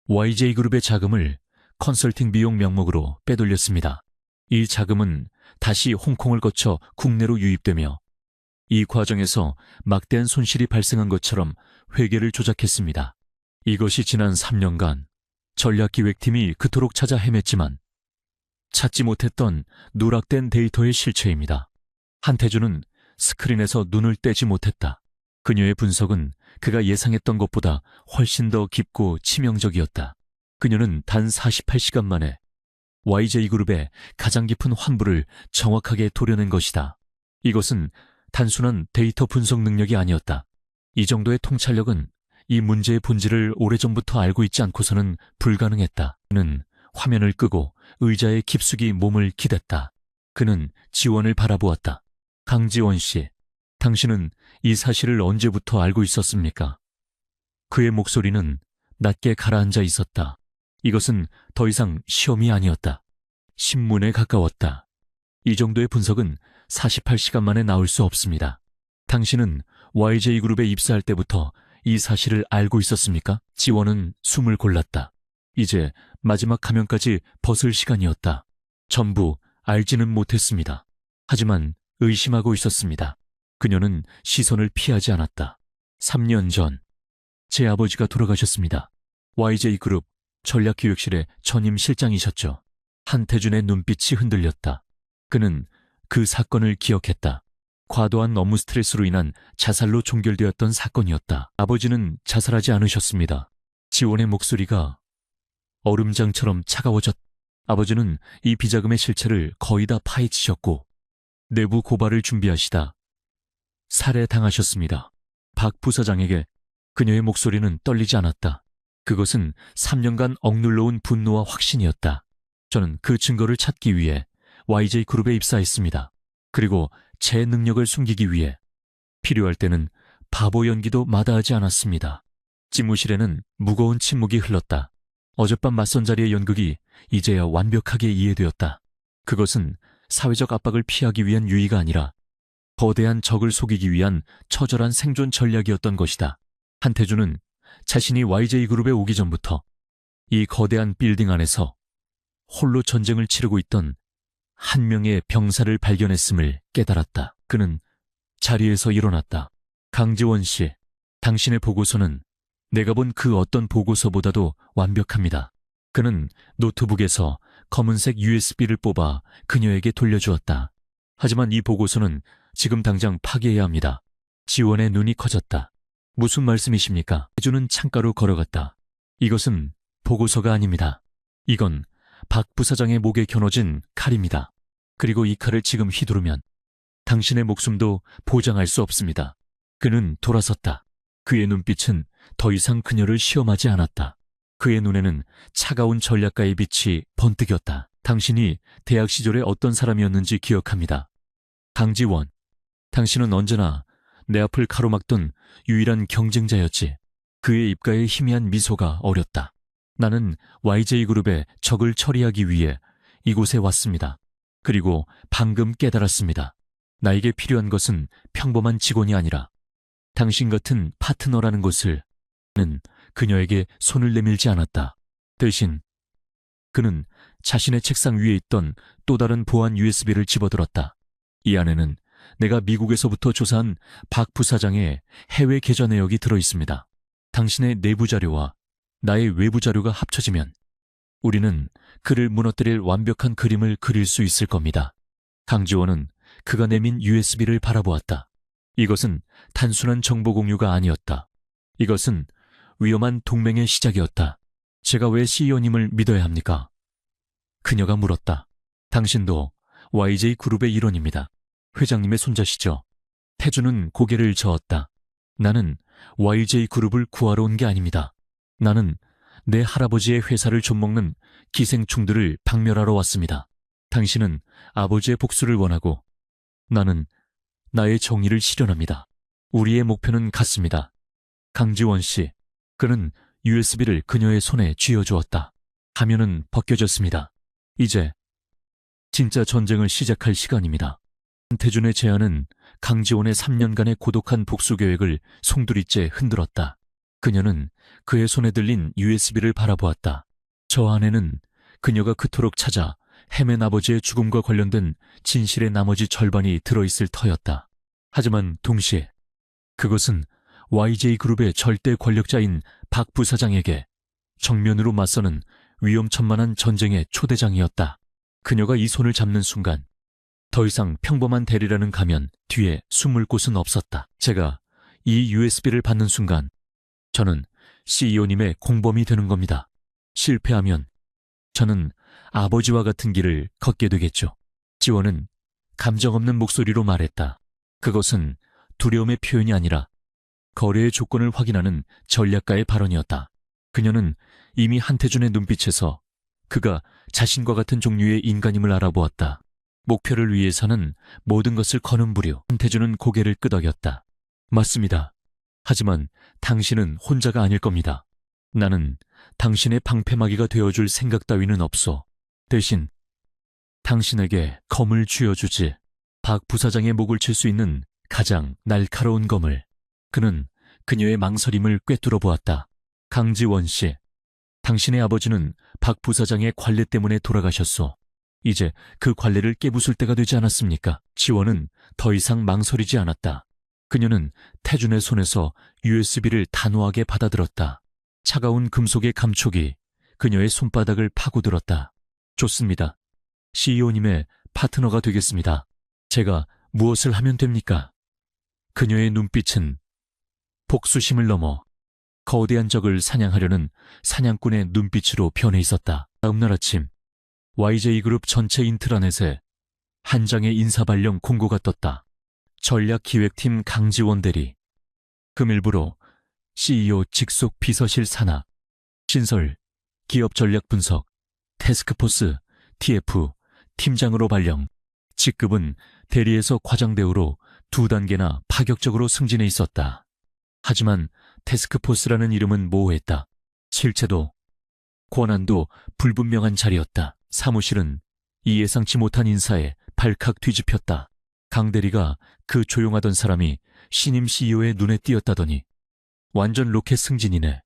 YJ그룹의 자금을 컨설팅 비용 명목으로 빼돌렸습니다. 이 자금은 다시 홍콩을 거쳐 국내로 유입되며 이 과정에서 막대한 손실이 발생한 것처럼 회계를 조작했습니다. 이것이 지난 3년간 전략기획팀이 그토록 찾아 헤맸지만 찾지 못했던 누락된 데이터의 실체입니다. 한태준은 스크린에서 눈을 떼지 못했다. 그녀의 분석은 그가 예상했던 것보다 훨씬 더 깊고 치명적이었다. 그녀는 단 48시간 만에 YJ그룹의 가장 깊은 환부를 정확하게 도려낸 것이다. 이것은 단순한 데이터 분석 능력이 아니었다. 이 정도의 통찰력은 이 문제의 본질을 오래전부터 알고 있지 않고서는 불가능했다. 그는 화면을 끄고 의자에 깊숙이 몸을 기댔다. 그는 지원을 바라보았다. 강지원 씨, 당신은 이 사실을 언제부터 알고 있었습니까? 그의 목소리는 낮게 가라앉아 있었다. 이것은 더 이상 시험이 아니었다. 신문에 가까웠다. 이 정도의 분석은 48시간 만에 나올 수 없습니다. 당신은 YJ그룹에 입사할 때부터 이 사실을 알고 있었습니까? 지원은 숨을 골랐다. 이제 마지막 가면까지 벗을 시간이었다. 전부 알지는 못했습니다. 하지만 의심하고 있었습니다. 그녀는 시선을 피하지 않았다. 3년 전, 제 아버지가 돌아가셨습니다. YJ그룹 전략기획실의 전임 실장이셨죠. 한태준의 눈빛이 흔들렸다. 그는 그 사건을 기억했다. 과도한 업무 스트레스로 인한 자살로 종결되었던 사건이었다. 아버지는 자살하지 않으셨습니다. 지원의 목소리가 얼음장처럼 차가워졌다. 아버지는 이 비자금의 실체를 거의 다 파헤치셨고 내부 고발을 준비하시다 살해당하셨습니다. 박 부사장에게. 그녀의 목소리는 떨리지 않았다. 그것은 3년간 억눌러온 분노와 확신이었다. 저는 그 증거를 찾기 위해 YJ그룹에 입사했습니다. 그리고 제 능력을 숨기기 위해 필요할 때는 바보 연기도 마다하지 않았습니다. 집무실에는 무거운 침묵이 흘렀다. 어젯밤 맞선 자리의 연극이 이제야 완벽하게 이해되었다. 그것은 사회적 압박을 피하기 위한 유의가 아니라 거대한 적을 속이기 위한 처절한 생존 전략이었던 것이다. 한태준은 자신이 YJ그룹에 오기 전부터 이 거대한 빌딩 안에서 홀로 전쟁을 치르고 있던 한 명의 병사를 발견했음을 깨달았다. 그는 자리에서 일어났다. 강지원 씨, 당신의 보고서는 내가 본 그 어떤 보고서보다도 완벽합니다. 그는 노트북에서 검은색 USB를 뽑아 그녀에게 돌려주었다. 하지만 이 보고서는 지금 당장 파괴해야 합니다. 지원의 눈이 커졌다. 무슨 말씀이십니까? 태준은 창가로 걸어갔다. 이것은 보고서가 아닙니다. 이건 박 부사장의 목에 겨눠진 칼입니다. 그리고 이 칼을 지금 휘두르면 당신의 목숨도 보장할 수 없습니다. 그는 돌아섰다. 그의 눈빛은 더 이상 그녀를 시험하지 않았다. 그의 눈에는 차가운 전략가의 빛이 번뜩였다. 당신이 대학 시절에 어떤 사람이었는지 기억합니다. 강지원, 당신은 언제나 내 앞을 가로막던 유일한 경쟁자였지. 그의 입가에 희미한 미소가 어렸다. 나는 YJ그룹의 적을 처리하기 위해 이곳에 왔습니다. 그리고 방금 깨달았습니다. 나에게 필요한 것은 평범한 직원이 아니라 당신 같은 파트너라는 것을. 는 그녀에게 손을 내밀지 않았다. 대신 그는 자신의 책상 위에 있던 또 다른 보안 USB를 집어들었다. 이 안에는 내가 미국에서부터 조사한 박 부사장의 해외 계좌 내역이 들어있습니다. 당신의 내부 자료와 나의 외부 자료가 합쳐지면 우리는 그를 무너뜨릴 완벽한 그림을 그릴 수 있을 겁니다. 강지원은 그가 내민 USB를 바라보았다. 이것은 단순한 정보 공유가 아니었다. 이것은 위험한 동맹의 시작이었다. 제가 왜 CEO님을 믿어야 합니까? 그녀가 물었다. 당신도 YJ그룹의 일원입니다. 회장님의 손자시죠? 태준은 고개를 저었다. 나는 YJ그룹을 구하러 온 게 아닙니다. 나는 내 할아버지의 회사를 좀먹는 기생충들을 박멸하러 왔습니다. 당신은 아버지의 복수를 원하고 나는 나의 정의를 실현합니다. 우리의 목표는 같습니다. 강지원 씨. 그는 USB를 그녀의 손에 쥐어주었다. 화면은 벗겨졌습니다. 이제 진짜 전쟁을 시작할 시간입니다. 한태준의 제안은 강지원의 3년간의 고독한 복수 계획을 송두리째 흔들었다. 그녀는 그의 손에 들린 USB를 바라보았다. 저 안에는 그녀가 그토록 찾아 헤맨 아버지의 죽음과 관련된 진실의 나머지 절반이 들어있을 터였다. 하지만 동시에 그것은 YJ그룹의 절대 권력자인 박 부사장에게 정면으로 맞서는 위험천만한 전쟁의 초대장이었다. 그녀가 이 손을 잡는 순간 더 이상 평범한 대리라는 가면 뒤에 숨을 곳은 없었다. 제가 이 USB를 받는 순간 저는 CEO님의 공범이 되는 겁니다. 실패하면 저는 아버지와 같은 길을 걷게 되겠죠. 지원은 감정 없는 목소리로 말했다. 그것은 두려움의 표현이 아니라 거래의 조건을 확인하는 전략가의 발언이었다. 그녀는 이미 한태준의 눈빛에서 그가 자신과 같은 종류의 인간임을 알아보았다. 목표를 위해서는 모든 것을 거는 부류. 한태준은 고개를 끄덕였다. 맞습니다. 하지만 당신은 혼자가 아닐 겁니다. 나는 당신의 방패막이가 되어줄 생각 따위는 없어. 대신 당신에게 검을 쥐어주지. 박 부사장의 목을 칠 수 있는 가장 날카로운 검을. 그는 그녀의 망설임을 꿰뚫어 보았다. 강지원 씨, 당신의 아버지는 박 부사장의 관례 때문에 돌아가셨소. 이제 그 관례를 깨부술 때가 되지 않았습니까? 지원은 더 이상 망설이지 않았다. 그녀는 태준의 손에서 USB를 단호하게 받아들었다. 차가운 금속의 감촉이 그녀의 손바닥을 파고들었다. 좋습니다. CEO님의 파트너가 되겠습니다. 제가 무엇을 하면 됩니까? 그녀의 눈빛은 복수심을 넘어 거대한 적을 사냥하려는 사냥꾼의 눈빛으로 변해 있었다. 다음날 아침 YJ그룹 전체 인트라넷에 한 장의 인사발령 공고가 떴다. 전략기획팀 강지원 대리, 금일부로 CEO 직속 비서실 산하, 신설, 기업 전략 분석, 태스크포스, TF, 팀장으로 발령. 직급은 대리에서 과장대우로 2단계나 파격적으로 승진해 있었다. 하지만 태스크포스라는 이름은 모호했다. 실체도 권한도 불분명한 자리였다. 사무실은 이 예상치 못한 인사에 발칵 뒤집혔다. 강 대리가 그 조용하던 사람이 신임 CEO의 눈에 띄었다더니 완전 로켓 승진이네.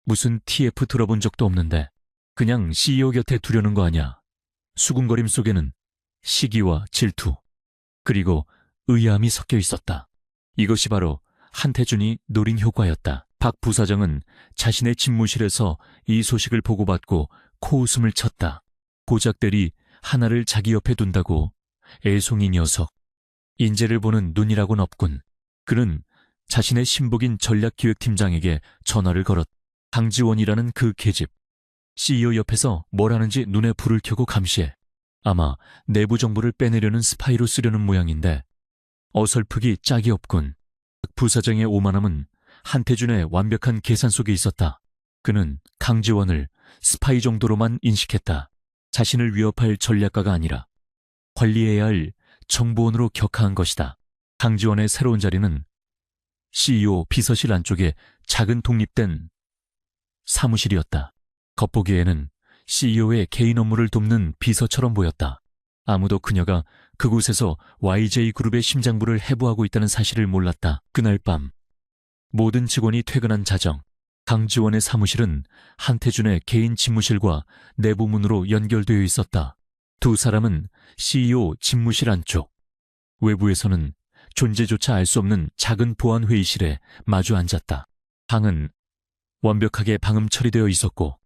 무슨 TF 들어본 적도 없는데 그냥 CEO 곁에 두려는 거 아냐. 수군거림 속에는 시기와 질투 그리고 의아함이 섞여 있었다. 이것이 바로 한태준이 노린 효과였다. 박 부사장은 자신의 집무실에서 이 소식을 보고받고 코웃음을 쳤다. 고작 대리 하나를 자기 옆에 둔다고 애송이 녀석. 인재를 보는 눈이라고는 없군. 그는 자신의 신복인 전략기획팀장에게 전화를 걸었다. 강지원이라는 그 계집. CEO 옆에서 뭘 하는지 눈에 불을 켜고 감시해. 아마 내부 정보를 빼내려는 스파이로 쓰려는 모양인데 어설프기 짝이 없군. 부사장의 오만함은 한태준의 완벽한 계산 속에 있었다. 그는 강지원을 스파이 정도로만 인식했다. 자신을 위협할 전략가가 아니라 관리해야 할 정보원으로 격하한 것이다. 강지원의 새로운 자리는 CEO 비서실 안쪽에 작은 독립된 사무실이었다. 겉보기에는 CEO의 개인 업무를 돕는 비서처럼 보였다. 아무도 그녀가 그곳에서 YJ그룹의 심장부를 해부하고 있다는 사실을 몰랐다. 그날 밤 모든 직원이 퇴근한 자정, 강지원의 사무실은 한태준의 개인 집무실과 내부 문으로 연결되어 있었다. 두 사람은 CEO 집무실 안쪽, 외부에서는 존재조차 알 수 없는 작은 보안 회의실에 마주 앉았다. 방은 완벽하게 방음 처리되어 있었고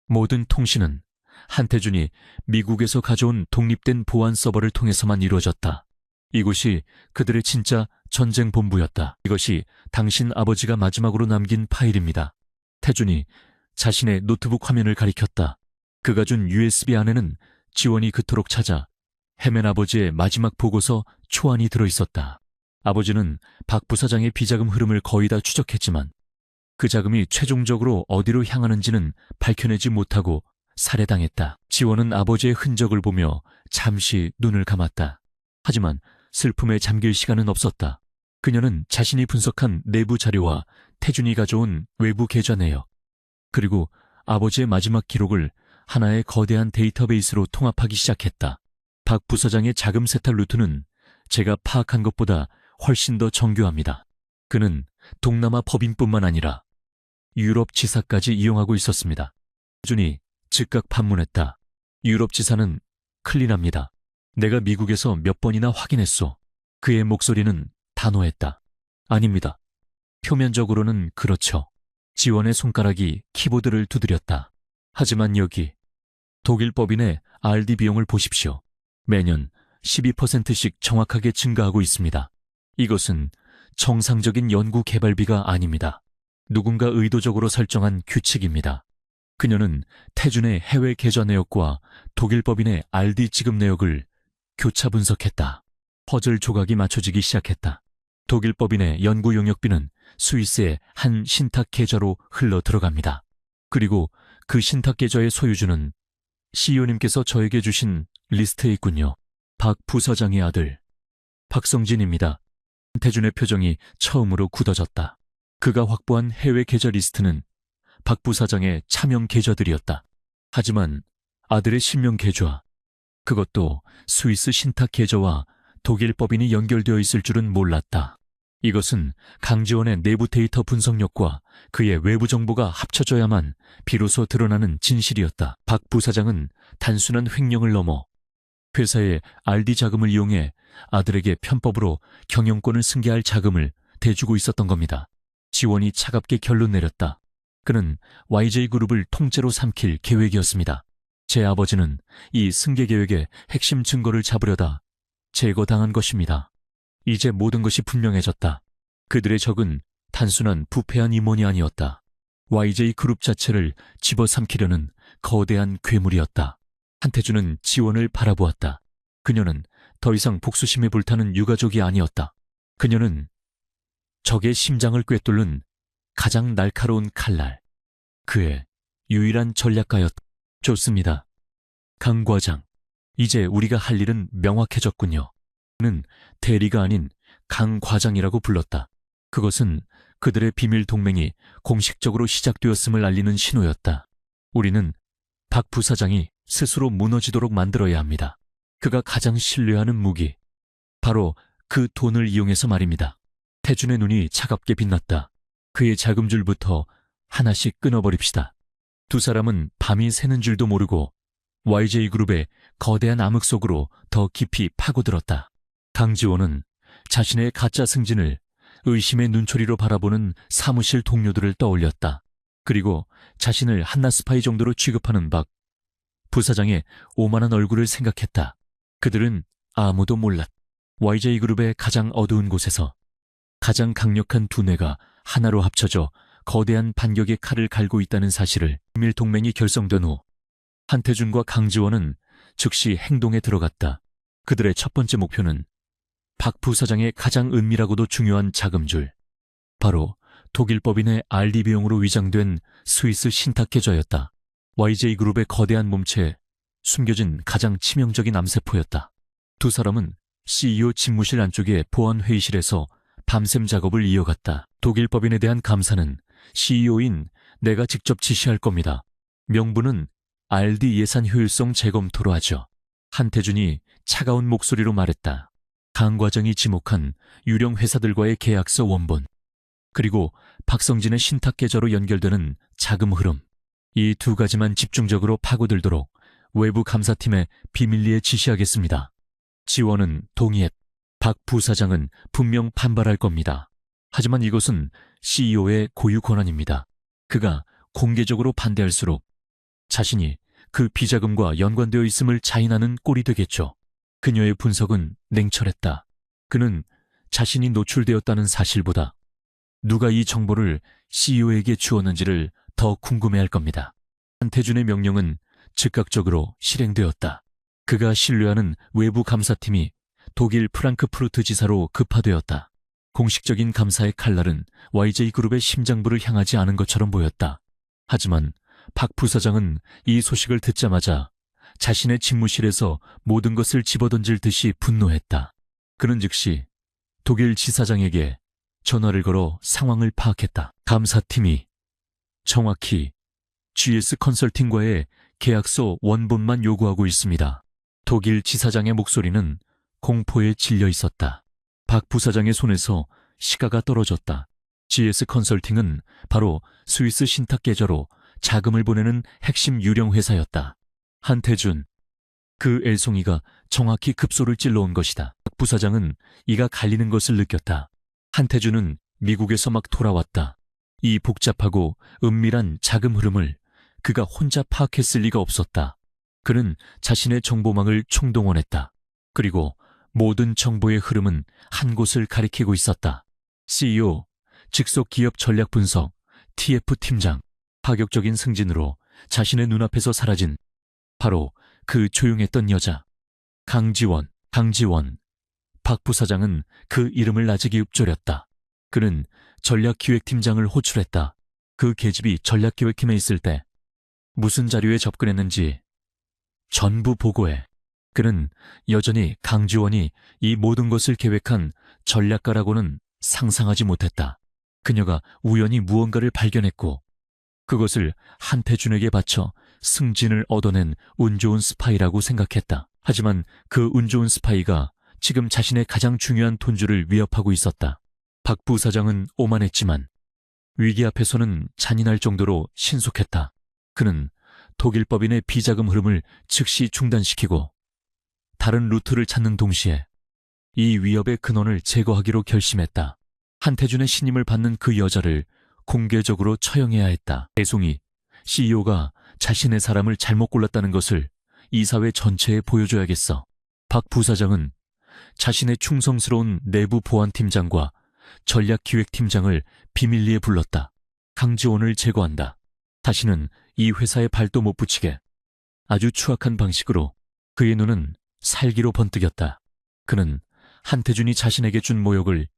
모든 통신은 한태준이 미국에서 가져온 독립된 보안 서버를 통해서만 이루어졌다. 이곳이 그들의 진짜 전쟁 본부였다. 이것이 당신 아버지가 마지막으로 남긴 파일입니다. 태준이 자신의 노트북 화면을 가리켰다. 그가 준 USB 안에는 지원이 그토록 찾아 헤맨 아버지의 마지막 보고서 초안이 들어있었다. 아버지는 박 부사장의 비자금 흐름을 거의 다 추적했지만 그 자금이 최종적으로 어디로 향하는지는 밝혀내지 못하고 살해당했다. 지원은 아버지의 흔적을 보며 잠시 눈을 감았다. 하지만 슬픔에 잠길 시간은 없었다. 그녀는 자신이 분석한 내부 자료와 태준이 가져온 외부 계좌 내역, 그리고 아버지의 마지막 기록을 하나의 거대한 데이터베이스로 통합하기 시작했다. 박 부사장의 자금 세탁 루트는 제가 파악한 것보다 훨씬 더 정교합니다. 그는 동남아 법인뿐만 아니라 유럽 지사까지 이용하고 있었습니다. 태준이 즉각 반문했다. 유럽 지사는 클린합니다. 내가 미국에서 몇 번이나 확인했소. 그의 목소리는 단호했다. 아닙니다. 표면적으로는 그렇죠. 지원의 손가락이 키보드를 두드렸다. 하지만 여기 독일 법인의 R&D 비용을 보십시오. 매년 12%씩 정확하게 증가하고 있습니다. 이것은 정상적인 연구 개발비가 아닙니다. 누군가 의도적으로 설정한 규칙입니다. 그녀는 태준의 해외 계좌 내역과 독일 법인의 R&D 지급 내역을 교차 분석했다. 퍼즐 조각이 맞춰지기 시작했다. 독일 법인의 연구 용역비는 스위스의 한 신탁 계좌로 흘러 들어갑니다. 그리고 그 신탁 계좌의 소유주는 CEO님께서 저에게 주신 리스트에 있군요. 박 부서장의 아들 박성진입니다. 태준의 표정이 처음으로 굳어졌다. 그가 확보한 해외 계좌 리스트는 박 부사장의 차명 계좌들이었다. 하지만 아들의 실명 계좌, 그것도 스위스 신탁 계좌와 독일 법인이 연결되어 있을 줄은 몰랐다. 이것은 강지원의 내부 데이터 분석력과 그의 외부 정보가 합쳐져야만 비로소 드러나는 진실이었다. 박 부사장은 단순한 횡령을 넘어 회사의 R&D 자금을 이용해 아들에게 편법으로 경영권을 승계할 자금을 대주고 있었던 겁니다. 지원이 차갑게 결론 내렸다. 그는 YJ그룹을 통째로 삼킬 계획이었습니다. 제 아버지는 이 승계 계획의 핵심 증거를 잡으려다 제거당한 것입니다. 이제 모든 것이 분명해졌다. 그들의 적은 단순한 부패한 임원이 아니었다. YJ그룹 자체를 집어삼키려는 거대한 괴물이었다. 한태준은 지원을 바라보았다. 그녀는 더 이상 복수심에 불타는 유가족이 아니었다. 그녀는 적의 심장을 꿰뚫는 가장 날카로운 칼날, 그의 유일한 전략가였다. 좋습니다. 강 과장, 이제 우리가 할 일은 명확해졌군요. 그는 대리가 아닌 강 과장이라고 불렀다. 그것은 그들의 비밀 동맹이 공식적으로 시작되었음을 알리는 신호였다. 우리는 박 부사장이 스스로 무너지도록 만들어야 합니다. 그가 가장 신뢰하는 무기, 바로 그 돈을 이용해서 말입니다. 태준의 눈이 차갑게 빛났다. 그의 자금줄부터 하나씩 끊어버립시다. 두 사람은 밤이 새는 줄도 모르고 YJ그룹의 거대한 암흑 속으로 더 깊이 파고들었다. 강지원은 자신의 가짜 승진을 의심의 눈초리로 바라보는 사무실 동료들을 떠올렸다. 그리고 자신을 한낱 스파이 정도로 취급하는 박 부사장의 오만한 얼굴을 생각했다. 그들은 아무도 몰랐다. YJ그룹의 가장 어두운 곳에서 가장 강력한 두 뇌가 하나로 합쳐져 거대한 반격의 칼을 갈고 있다는 사실을 비밀 동맹이 결성된 후 한태준과 강지원은 즉시 행동에 들어갔다. 그들의 첫 번째 목표는 박 부사장의 가장 은밀하고도 중요한 자금줄, 바로 독일 법인의 RD 비용으로 위장된 스위스 신탁 계좌였다. YJ그룹의 거대한 몸체에 숨겨진 가장 치명적인 암세포였다. 두 사람은 CEO 집무실 안쪽의 보안 회의실에서 밤샘 작업을 이어갔다. 독일 법인에 대한 감사는 CEO인 내가 직접 지시할 겁니다. 명분은 RD 예산 효율성 재검토로 하죠. 한태준이 차가운 목소리로 말했다. 강 과장이 지목한 유령 회사들과의 계약서 원본, 그리고 박성진의 신탁 계좌로 연결되는 자금 흐름, 이 두 가지만 집중적으로 파고들도록 외부 감사팀에 비밀리에 지시하겠습니다. 지원은 동의했. 박 부사장은 분명 반발할 겁니다. 하지만 이것은 CEO의 고유 권한입니다. 그가 공개적으로 반대할수록 자신이 그 비자금과 연관되어 있음을 자인하는 꼴이 되겠죠. 그녀의 분석은 냉철했다. 그는 자신이 노출되었다는 사실보다 누가 이 정보를 CEO에게 주었는지를 더 궁금해할 겁니다. 한태준의 명령은 즉각적으로 실행되었다. 그가 신뢰하는 외부 감사팀이 독일 프랑크푸르트 지사로 급파되었다. 공식적인 감사의 칼날은 YJ그룹의 심장부를 향하지 않은 것처럼 보였다. 하지만 박 부사장은 이 소식을 듣자마자 자신의 집무실에서 모든 것을 집어던질 듯이 분노했다. 그는 즉시 독일 지사장에게 전화를 걸어 상황을 파악했다. 감사팀이 정확히 GS 컨설팅과의 계약서 원본만 요구하고 있습니다. 독일 지사장의 목소리는 공포에 질려 있었다. 박 부사장의 손에서 시가가 떨어졌다. GS 컨설팅은 바로 스위스 신탁 계좌로 자금을 보내는 핵심 유령 회사였다. 한태준, 그 엘송이가 정확히 급소를 찔러온 것이다. 박 부사장은 이가 갈리는 것을 느꼈다. 한태준은 미국에서 막 돌아왔다. 이 복잡하고 은밀한 자금 흐름을 그가 혼자 파악했을 리가 없었다. 그는 자신의 정보망을 총동원했다. 그리고 모든 정보의 흐름은 한 곳을 가리키고 있었다. CEO, 직속 기업 전략 분석, TF 팀장. 파격적인 승진으로 자신의 눈앞에서 사라진 바로 그 조용했던 여자. 강지원. 박 부사장은 그 이름을 아직이 읊조렸다. 그는 전략기획팀장을 호출했다. 그 계집이 전략기획팀에 있을 때 무슨 자료에 접근했는지 전부 보고해. 그는 여전히 강지원이 이 모든 것을 계획한 전략가라고는 상상하지 못했다. 그녀가 우연히 무언가를 발견했고 그것을 한태준에게 바쳐 승진을 얻어낸 운 좋은 스파이라고 생각했다. 하지만 그 운 좋은 스파이가 지금 자신의 가장 중요한 돈줄을 위협하고 있었다. 박 부사장은 오만했지만 위기 앞에서는 잔인할 정도로 신속했다. 그는 독일 법인의 비자금 흐름을 즉시 중단시키고 다른 루트를 찾는 동시에 이 위협의 근원을 제거하기로 결심했다. 한태준의 신임을 받는 그 여자를 공개적으로 처형해야 했다. 애송이, CEO가 자신의 사람을 잘못 골랐다는 것을 이 사회 전체에 보여줘야겠어. 박 부사장은 자신의 충성스러운 내부 보안팀장과 전략기획팀장을 비밀리에 불렀다. 강지원을 제거한다. 다시는 이 회사에 발도 못 붙이게. 아주 추악한 방식으로 그의 눈은 살기로 번뜩였다. 그는 한태준이 자신에게 준 모욕을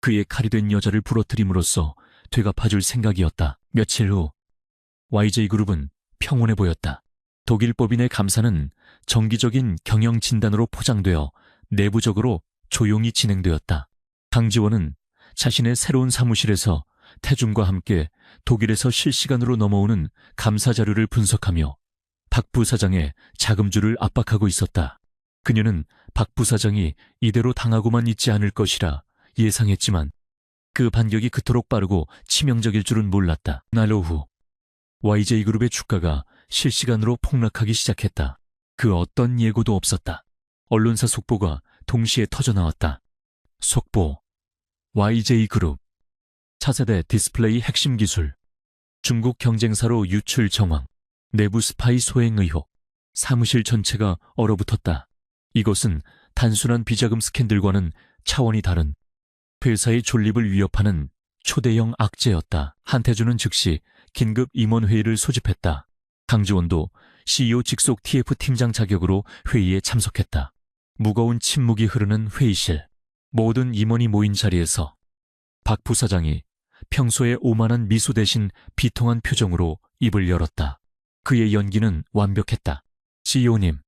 그의 칼이 된 여자를 부러뜨림으로써 되갚아줄 생각이었다. 며칠 후 YJ그룹은 평온해 보였다. 독일 법인의 감사는 정기적인 경영 진단으로 포장되어 내부적으로 조용히 진행되었다. 강지원은 자신의 새로운 사무실에서 태준과 함께 독일에서 실시간으로 넘어오는 감사 자료를 분석하며 박 부사장의 자금주를 압박하고 있었다. 그녀는 박 부사장이 이대로 당하고만 있지 않을 것이라 예상했지만 그 반격이 그토록 빠르고 치명적일 줄은 몰랐다. 날 오후 YJ그룹의 주가가 실시간으로 폭락하기 시작했다. 그 어떤 예고도 없었다. 언론사 속보가 동시에 터져나왔다. 속보 YJ그룹 차세대 디스플레이 핵심 기술 중국 경쟁사로 유출 정황 내부 스파이 소행 의혹 사무실 전체가 얼어붙었다. 이것은 단순한 비자금 스캔들과는 차원이 다른 회사의 존립을 위협하는 초대형 악재였다. 한태준은 즉시 긴급 임원회의를 소집했다. 강지원도 CEO 직속 TF팀장 자격으로 회의에 참석했다. 무거운 침묵이 흐르는 회의실. 모든 임원이 모인 자리에서 박 부사장이 평소의 오만한 미소 대신 비통한 표정으로 입을 열었다. 그의 연기는 완벽했다. CEO님,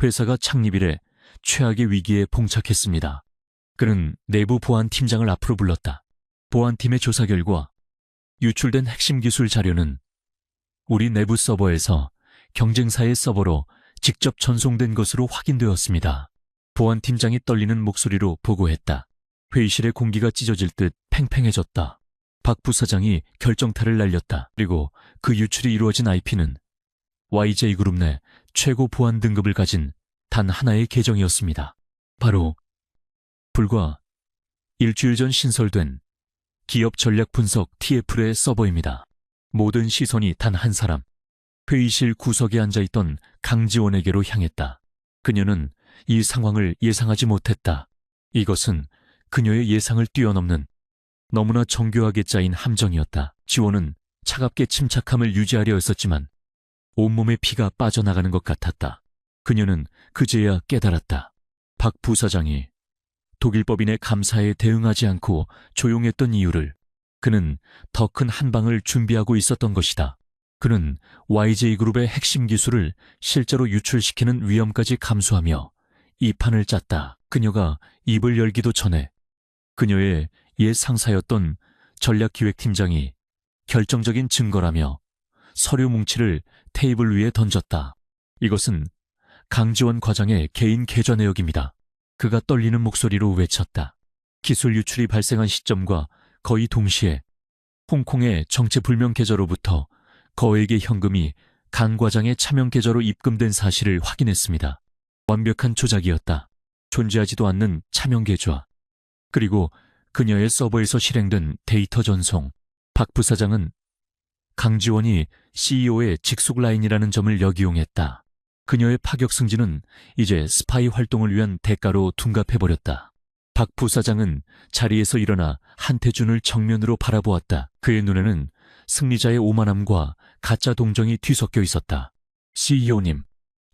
회사가 창립 이래 최악의 위기에 봉착했습니다. 그는 내부 보안팀장을 앞으로 불렀다. 보안팀의 조사 결과 유출된 핵심 기술 자료는 우리 내부 서버에서 경쟁사의 서버로 직접 전송된 것으로 확인되었습니다. 보안팀장이 떨리는 목소리로 보고했다. 회의실의 공기가 찢어질 듯 팽팽해졌다. 박 부사장이 결정타를 날렸다. 그리고 그 유출이 이루어진 IP는 YJ그룹 내 최고 보안 등급을 가진 단 하나의 계정이었습니다. 바로 불과 일주일 전 신설된 기업 전략 분석 TF의 서버입니다. 모든 시선이 단 한 사람, 회의실 구석에 앉아있던 강지원에게로 향했다. 그녀는 이 상황을 예상하지 못했다. 이것은 그녀의 예상을 뛰어넘는 너무나 정교하게 짜인 함정이었다. 지원은 차갑게 침착함을 유지하려 했었지만 온몸에 피가 빠져나가는 것 같았다. 그녀는 그제야 깨달았다. 박 부사장이 독일법인의 감사에 대응하지 않고 조용했던 이유를 그는 더 큰 한방을 준비하고 있었던 것이다. 그는 YJ그룹의 핵심 기술을 실제로 유출시키는 위험까지 감수하며 이 판을 짰다. 그녀가 입을 열기도 전에 그녀의 옛 상사였던 전략기획팀장이 결정적인 증거라며 서류 뭉치를 테이블 위에 던졌다. 이것은 강지원 과장의 개인 계좌 내역입니다. 그가 떨리는 목소리로 외쳤다. 기술 유출이 발생한 시점과 거의 동시에 홍콩의 정체불명 계좌로부터 거액의 현금이 강 과장의 차명 계좌로 입금된 사실을 확인했습니다. 완벽한 조작이었다. 존재하지도 않는 차명 계좌. 그리고 그녀의 서버에서 실행된 데이터 전송. 박 부사장은 강지원이 CEO의 직속 라인이라는 점을 역이용했다. 그녀의 파격 승진은 이제 스파이 활동을 위한 대가로 둔갑해버렸다. 박 부사장은 자리에서 일어나 한태준을 정면으로 바라보았다. 그의 눈에는 승리자의 오만함과 가짜 동정이 뒤섞여 있었다. CEO님,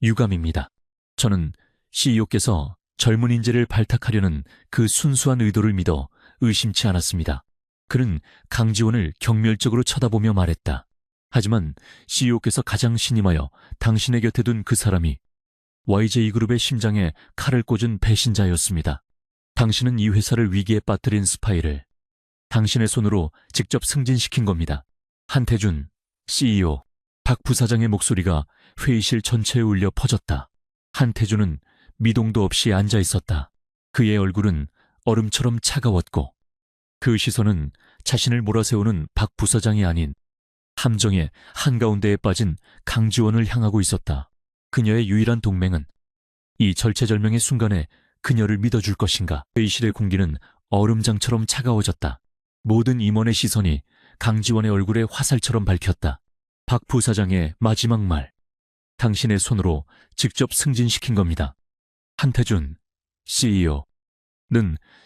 유감입니다. 저는 CEO께서 젊은 인재를 발탁하려는 그 순수한 의도를 믿어 의심치 않았습니다. 그는 강지원을 경멸적으로 쳐다보며 말했다. 하지만 CEO께서 가장 신임하여 당신의 곁에 둔 그 사람이 YJ그룹의 심장에 칼을 꽂은 배신자였습니다. 당신은 이 회사를 위기에 빠뜨린 스파이를 당신의 손으로 직접 승진시킨 겁니다. 한태준, CEO, 박 부사장의 목소리가 회의실 전체에 울려 퍼졌다. 한태준은 미동도 없이 앉아 있었다. 그의 얼굴은 얼음처럼 차가웠고 그 시선은 자신을 몰아세우는 박 부사장이 아닌 함정의 한가운데에 빠진 강지원을 향하고 있었다. 그녀의 유일한 동맹은 이 절체절명의 순간에 그녀를 믿어줄 것인가. 회의실의 공기는 얼음장처럼 차가워졌다. 모든 임원의 시선이 강지원의 얼굴에 화살처럼 밝혔다. 박 부사장의 마지막 말. 당신의 손으로 직접 승진시킨 겁니다. 한태준, CEO는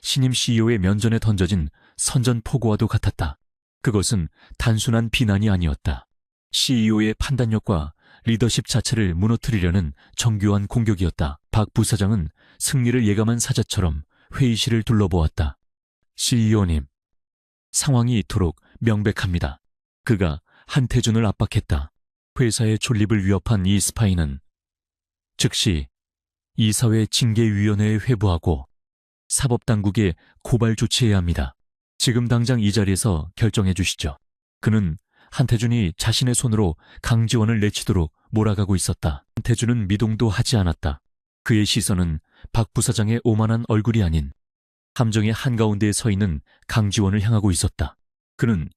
신임 CEO의 면전에 던져진 선전포고와도 같았다. 그것은 단순한 비난이 아니었다. CEO의 판단력과 리더십 자체를 무너뜨리려는 정교한 공격이었다. 박 부사장은 승리를 예감한 사자처럼 회의실을 둘러보았다. CEO님, 상황이 이토록 명백합니다. 그가 한태준을 압박했다. 회사의 존립을 위협한 이 스파이는 즉시 이사회 징계위원회에 회부하고 사법당국에 고발 조치해야 합니다. 지금 당장 이 자리에서 결정해 주시죠. 그는 한태준이 자신의 손으로 강지원을 내치도록 몰아가고 있었다. 한태준은 미동도 하지 않았다. 그의 시선은 박 부사장의 오만한 얼굴이 아닌 함정의 한가운데에 서 있는 강지원을 향하고 있었다. 그는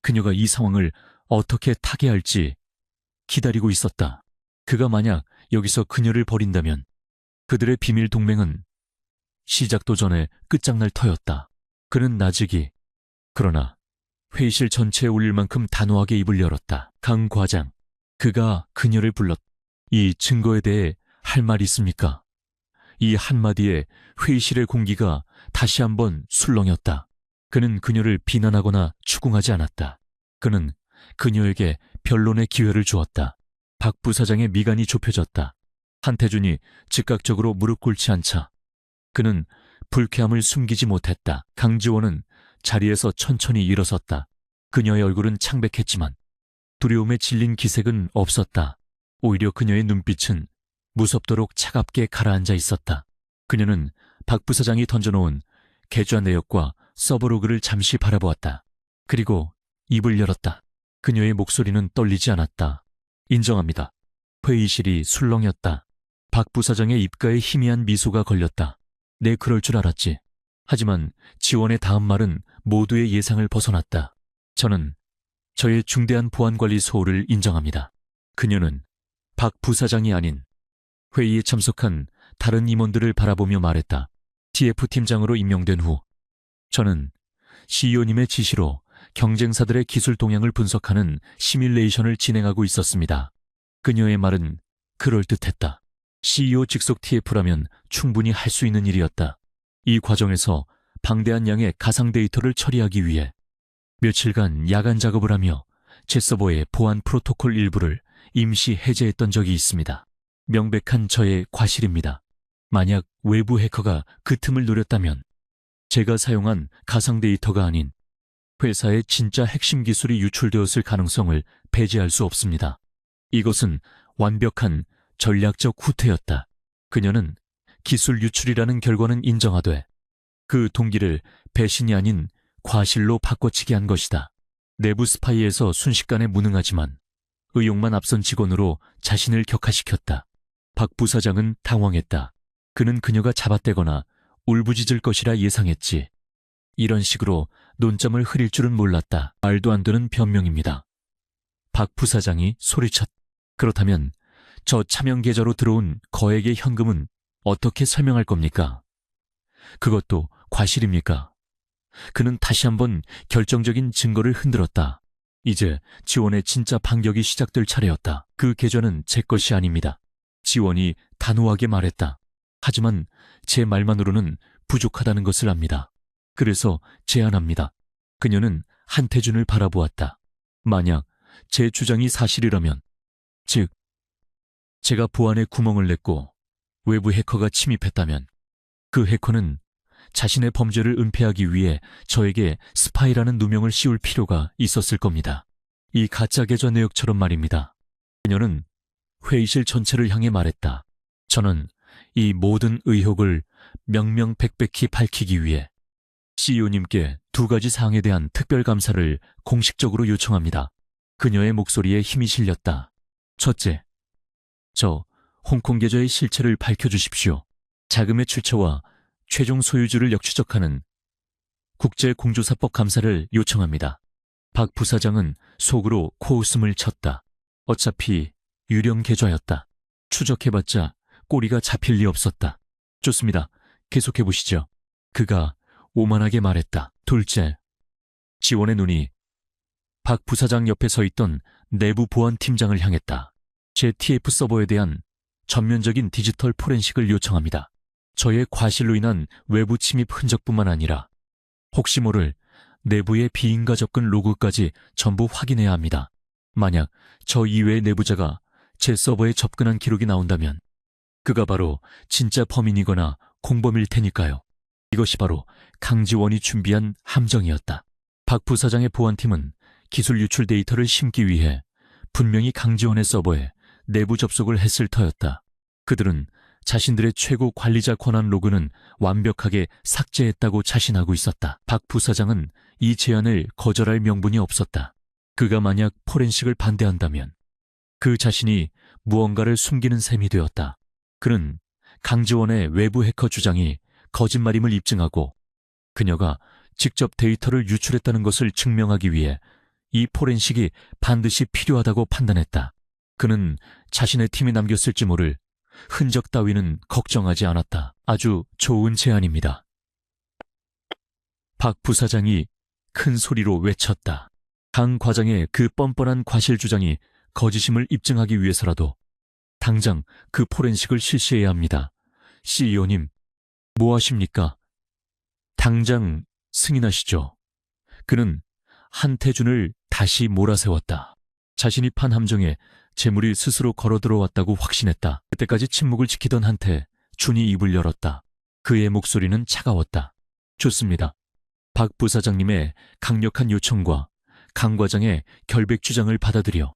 그녀가 이 상황을 어떻게 타개할지 기다리고 있었다. 그가 만약 여기서 그녀를 버린다면 그들의 비밀 동맹은 시작도 전에 끝장날 터였다. 그는 나직이 그러나 회의실 전체에 울릴 만큼 단호하게 입을 열었다. 강 과장, 그가 그녀를 불렀. 이 증거에 대해 할 말 있습니까? 이 한마디에 회의실의 공기가 다시 한번 술렁였다. 그는 그녀를 비난하거나 추궁하지 않았다. 그는 그녀에게 변론의 기회를 주었다. 박 부사장의 미간이 좁혀졌다. 한태준이 즉각적으로 무릎 꿇지 않자 그는 불쾌함을 숨기지 못했다. 강지원은 자리에서 천천히 일어섰다. 그녀의 얼굴은 창백했지만 두려움에 질린 기색은 없었다. 오히려 그녀의 눈빛은 무섭도록 차갑게 가라앉아 있었다. 그녀는 박 부사장이 던져놓은 계좌 내역과 서브로그를 잠시 바라보았다. 그리고 입을 열었다. 그녀의 목소리는 떨리지 않았다. 인정합니다. 회의실이 술렁였다. 박 부사장의 입가에 희미한 미소가 걸렸다. 네, 그럴 줄 알았지. 하지만 지원의 다음 말은 모두의 예상을 벗어났다. 저는 저의 중대한 보안관리 소홀을 인정합니다. 그녀는 박 부사장이 아닌 회의에 참석한 다른 임원들을 바라보며 말했다. TF팀장으로 임명된 후 저는 CEO님의 지시로 경쟁사들의 기술 동향을 분석하는 시뮬레이션을 진행하고 있었습니다. 그녀의 말은 그럴듯했다. CEO 직속 TF라면 충분히 할 수 있는 일이었다. 이 과정에서 방대한 양의 가상 데이터를 처리하기 위해 며칠간 야간 작업을 하며 제 서버의 보안 프로토콜 일부를 임시 해제했던 적이 있습니다. 명백한 저의 과실입니다. 만약 외부 해커가 그 틈을 노렸다면 제가 사용한 가상 데이터가 아닌 회사의 진짜 핵심 기술이 유출되었을 가능성을 배제할 수 없습니다. 이것은 완벽한 전략적 후퇴였다. 그녀는 기술 유출이라는 결과는 인정하되 그 동기를 배신이 아닌 과실로 바꿔치기 한 것이다. 내부 스파이에서 순식간에 무능하지만 의욕만 앞선 직원으로 자신을 격화시켰다. 박 부사장은 당황했다. 그는 그녀가 잡아떼거나 울부짖을 것이라 예상했지. 이런 식으로 논점을 흐릴 줄은 몰랐다. 말도 안 되는 변명입니다. 박 부사장이 소리쳤. 그렇다면 저 차명 계좌로 들어온 거액의 현금은 어떻게 설명할 겁니까? 그것도 과실입니까? 그는 다시 한번 결정적인 증거를 흔들었다. 이제 지원의 진짜 반격이 시작될 차례였다. 그 계좌는 제 것이 아닙니다. 지원이 단호하게 말했다. 하지만 제 말만으로는 부족하다는 것을 압니다. 그래서 제안합니다. 그녀는 한태준을 바라보았다. 만약 제 주장이 사실이라면, 즉 제가 보안에 구멍을 냈고 외부 해커가 침입했다면 그 해커는 자신의 범죄를 은폐하기 위해 저에게 스파이라는 누명을 씌울 필요가 있었을 겁니다. 이 가짜 계좌 내역처럼 말입니다. 그녀는 회의실 전체를 향해 말했다. 저는 이 모든 의혹을 명명백백히 밝히기 위해 CEO님께 두 가지 사항에 대한 특별감사를 공식적으로 요청합니다. 그녀의 목소리에 힘이 실렸다. 첫째, 저 홍콩 계좌의 실체를 밝혀주십시오. 자금의 출처와 최종 소유주를 역추적하는 국제공조사법 감사를 요청합니다. 박 부사장은 속으로 코웃음을 쳤다. 어차피 유령 계좌였다. 추적해봤자 꼬리가 잡힐 리 없었다. 좋습니다. 계속해보시죠. 그가 오만하게 말했다. 둘째, 지원의 눈이 박 부사장 옆에 서 있던 내부 보안팀장을 향했다. 제 TF 서버에 대한 전면적인 디지털 포렌식을 요청합니다. 저의 과실로 인한 외부 침입 흔적뿐만 아니라 혹시 모를 내부의 비인가 접근 로그까지 전부 확인해야 합니다. 만약 저 이외의 내부자가 제 서버에 접근한 기록이 나온다면 그가 바로 진짜 범인이거나 공범일 테니까요. 이것이 바로 강지원이 준비한 함정이었다. 박 부사장의 보안팀은 기술 유출 데이터를 심기 위해 분명히 강지원의 서버에 내부 접속을 했을 터였다. 그들은 자신들의 최고 관리자 권한 로그는 완벽하게 삭제했다고 자신하고 있었다. 박 부사장은 이 제안을 거절할 명분이 없었다. 그가 만약 포렌식을 반대한다면 그 자신이 무언가를 숨기는 셈이 되었다. 그는 강지원의 외부 해커 주장이 거짓말임을 입증하고 그녀가 직접 데이터를 유출했다는 것을 증명하기 위해 이 포렌식이 반드시 필요하다고 판단했다. 그는 자신의 팀이 남겼을지 모를 흔적 따위는 걱정하지 않았다. 아주 좋은 제안입니다. 박 부사장이 큰 소리로 외쳤다. 강 과장의 그 뻔뻔한 과실 주장이 거짓임을 입증하기 위해서라도 당장 그 포렌식을 실시해야 합니다. CEO님, 뭐 하십니까? 당장 승인하시죠. 그는 한태준을 다시 몰아세웠다. 자신이 판 함정에 재물이 스스로 걸어 들어왔다고 확신했다. 그때까지 침묵을 지키던 한태준이 입을 열었다. 그의 목소리는 차가웠다. 좋습니다. 박 부사장님의 강력한 요청과 강 과장의 결백 주장을 받아들여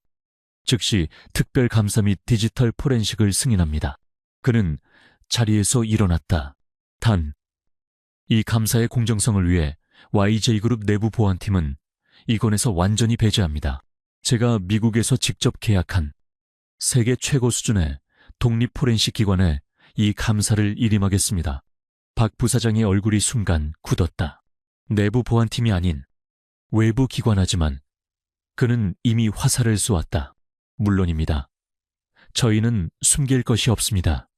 즉시 특별감사 및 디지털 포렌식을 승인합니다. 그는 자리에서 일어났다. 단, 이 감사의 공정성을 위해 YJ그룹 내부 보안팀은 이 건에서 완전히 배제합니다. 제가 미국에서 직접 계약한 세계 최고 수준의 독립 포렌식 기관에 이 감사를 일임하겠습니다. 박 부사장의 얼굴이 순간 굳었다. 내부 보안팀이 아닌 외부 기관하지만 그는 이미 화살을 쏘았다. 물론입니다. 저희는 숨길 것이 없습니다.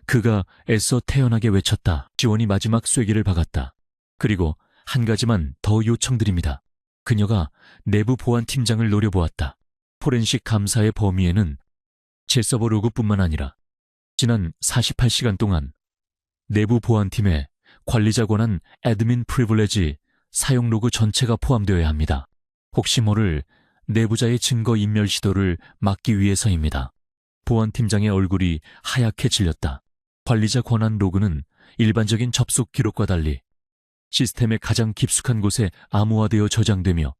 그가 애써 태연하게 외쳤다. 지원이 마지막 쐐기를 박았다. 그리고 한 가지만 더 요청드립니다. 그녀가 내부 보안팀장을 노려보았다. 포렌식 감사의 범위에는 제 서버 로그뿐만 아니라 지난 48시간 동안 내부 보안팀의 관리자 권한 애드민 프리빌리지 사용 로그 전체가 포함되어야 합니다. 혹시 모를 내부자의 증거 인멸 시도를 막기 위해서입니다. 보안팀장의 얼굴이 하얗게 질렸다. 관리자 권한 로그는 일반적인 접속 기록과 달리 시스템의 가장 깊숙한 곳에 암호화되어 저장되며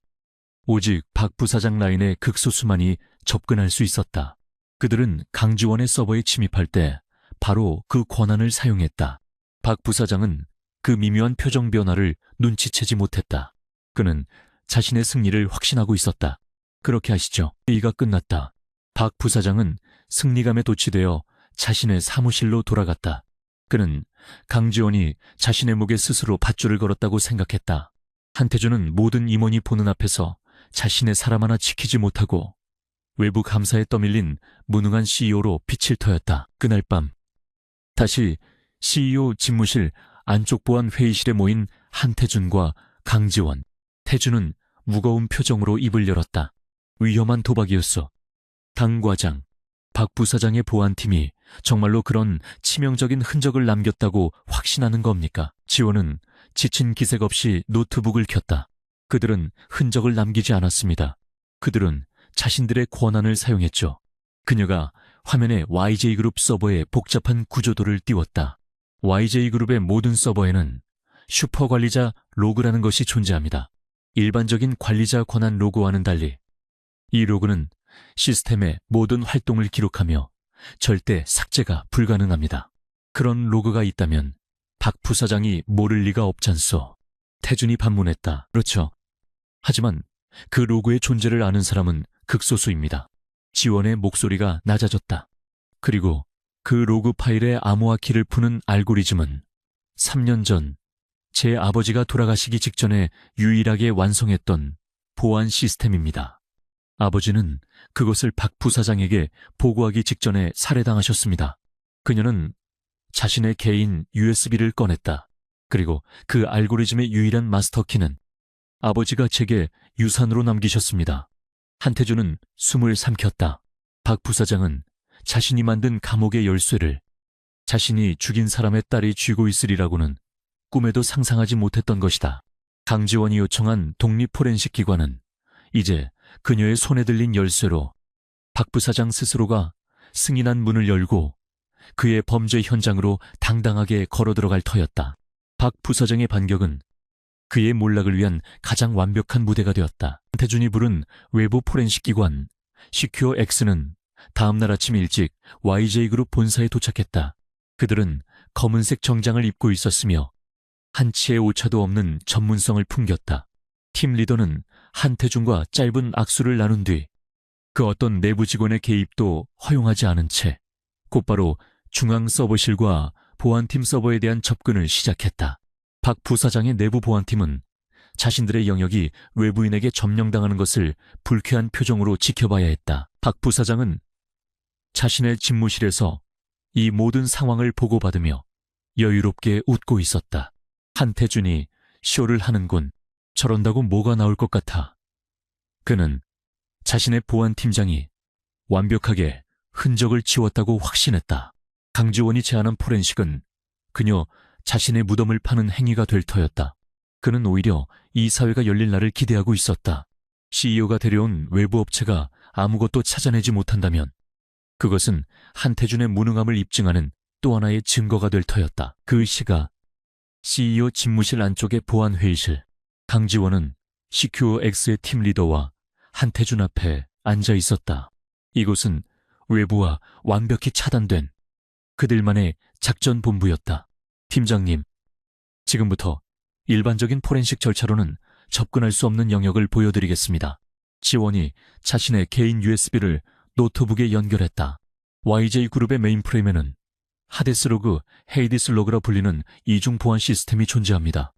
오직 박 부사장 라인의 극소수만이 접근할 수 있었다. 그들은 강지원의 서버에 침입할 때 바로 그 권한을 사용했다. 박 부사장은 그 미묘한 표정 변화를 눈치채지 못했다. 그는 자신의 승리를 확신하고 있었다. 그렇게 하시죠. 회의가 끝났다. 박 부사장은 승리감에 도취되어 자신의 사무실로 돌아갔다. 그는 강지원이 자신의 목에 스스로 밧줄을 걸었다고 생각했다. 한태준은 모든 임원이 보는 앞에서 자신의 사람 하나 지키지 못하고 외부 감사에 떠밀린 무능한 CEO로 빛을 터였다. 그날 밤 다시 CEO 집무실 안쪽 보안 회의실에 모인 한태준과 강지원. 태준은 무거운 표정으로 입을 열었다. 위험한 도박이었어. 강 과장, 박 부사장의 보안팀이 정말로 그런 치명적인 흔적을 남겼다고 확신하는 겁니까? 지원은 지친 기색 없이 노트북을 켰다. 그들은 흔적을 남기지 않았습니다. 그들은 자신들의 권한을 사용했죠. 그녀가 화면에 YJ그룹 서버의 복잡한 구조도를 띄웠다. YJ그룹의 모든 서버에는 슈퍼관리자 로그라는 것이 존재합니다. 일반적인 관리자 권한 로그와는 달리 이 로그는 시스템의 모든 활동을 기록하며 절대 삭제가 불가능합니다. 그런 로그가 있다면 박 부사장이 모를 리가 없잖소. 태준이 반문했다. 그렇죠. 하지만 그 로그의 존재를 아는 사람은 극소수입니다. 지원의 목소리가 낮아졌다. 그리고 그 로그 파일의 암호화 키를 푸는 알고리즘은 3년 전 제 아버지가 돌아가시기 직전에 유일하게 완성했던 보안 시스템입니다. 아버지는 그것을 박 부사장에게 보고하기 직전에 살해당하셨습니다. 그녀는 자신의 개인 USB를 꺼냈다. 그리고 그 알고리즘의 유일한 마스터키는 아버지가 제게 유산으로 남기셨습니다. 한태준은 숨을 삼켰다. 박 부사장은 자신이 만든 감옥의 열쇠를 자신이 죽인 사람의 딸이 쥐고 있으리라고는 꿈에도 상상하지 못했던 것이다. 강지원이 요청한 독립 포렌식 기관은 이제 그녀의 손에 들린 열쇠로 박 부사장 스스로가 승인한 문을 열고 그의 범죄 현장으로 당당하게 걸어 들어갈 터였다. 박 부사장의 반격은 그의 몰락을 위한 가장 완벽한 무대가 되었다. 태준이 부른 외부 포렌식 기관 시큐어 X는 다음날 아침 일찍 YJ그룹 본사에 도착했다. 그들은 검은색 정장을 입고 있었으며 한치의 오차도 없는 전문성을 풍겼다. 팀 리더는 한태준과 짧은 악수를 나눈 뒤 그 어떤 내부 직원의 개입도 허용하지 않은 채 곧바로 중앙 서버실과 보안팀 서버에 대한 접근을 시작했다. 박 부사장의 내부 보안팀은 자신들의 영역이 외부인에게 점령당하는 것을 불쾌한 표정으로 지켜봐야 했다. 박 부사장은 자신의 집무실에서 이 모든 상황을 보고받으며 여유롭게 웃고 있었다. 한태준이 쇼를 하는군. 저런다고 뭐가 나올 것 같아. 그는 자신의 보안팀장이 완벽하게 흔적을 지웠다고 확신했다. 강지원이 제안한 포렌식은 그녀 자신의 무덤을 파는 행위가 될 터였다. 그는 오히려 이 사회가 열릴 날을 기대하고 있었다. CEO가 데려온 외부 업체가 아무것도 찾아내지 못한다면 그것은 한태준의 무능함을 입증하는 또 하나의 증거가 될 터였다. 그 시각 CEO 집무실 안쪽의 보안회의실, 강지원은 CQX의 팀 리더와 한태준 앞에 앉아 있었다. 이곳은 외부와 완벽히 차단된 그들만의 작전 본부였다. 팀장님, 지금부터 일반적인 포렌식 절차로는 접근할 수 없는 영역을 보여드리겠습니다. 지원이 자신의 개인 USB를 노트북에 연결했다. YJ그룹의 메인프레임에는 하데스 로그, 헤이디스 로그라 불리는 이중 보안 시스템이 존재합니다.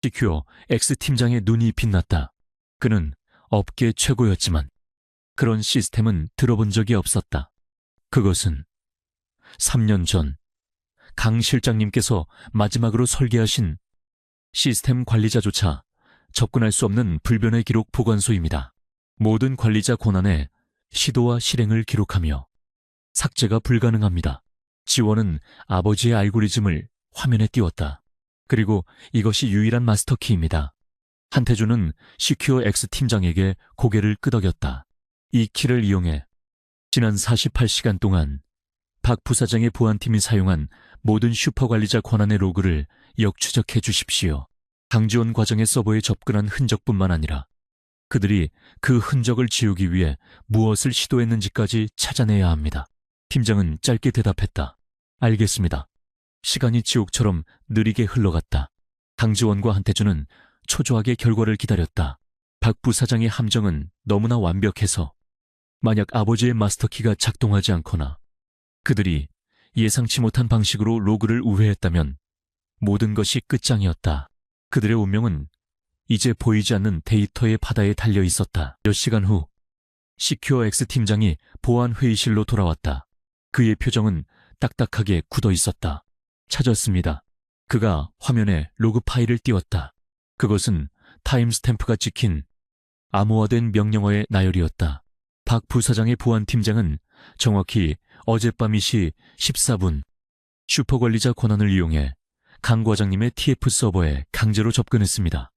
시큐어 X 팀장의 눈이 빛났다. 그는 업계 최고였지만 그런 시스템은 들어본 적이 없었다. 그것은 3년 전 강 실장님께서 마지막으로 설계하신 시스템 관리자조차 접근할 수 없는 불변의 기록 보관소입니다. 모든 관리자 권한의 시도와 실행을 기록하며 삭제가 불가능합니다. 지원은 아버지의 알고리즘을 화면에 띄웠다. 그리고 이것이 유일한 마스터키입니다. 한태준은 시큐어 X 팀장에게 고개를 끄덕였다. 이 키를 이용해 지난 48시간 동안 박 부사장의 보안팀이 사용한 모든 슈퍼관리자 권한의 로그를 역추적해 주십시오. 강지원 과정의 서버에 접근한 흔적뿐만 아니라 그들이 그 흔적을 지우기 위해 무엇을 시도했는지까지 찾아내야 합니다. 팀장은 짧게 대답했다. 알겠습니다. 시간이 지옥처럼 느리게 흘러갔다. 강지원과 한태준은 초조하게 결과를 기다렸다. 박 부사장의 함정은 너무나 완벽해서 만약 아버지의 마스터키가 작동하지 않거나 그들이 예상치 못한 방식으로 로그를 우회했다면 모든 것이 끝장이었다. 그들의 운명은 이제 보이지 않는 데이터의 바다에 달려 있었다. 몇 시간 후 시큐어 X 팀장이 보안 회의실로 돌아왔다. 그의 표정은 딱딱하게 굳어 있었다. 찾았습니다. 그가 화면에 로그 파일을 띄웠다. 그것은 타임스탬프가 찍힌 암호화된 명령어의 나열이었다. 박 부사장의 보안팀장은 정확히 어젯밤 2시 14분 슈퍼관리자 권한을 이용해 강 과장님의 TF 서버에 강제로 접근했습니다.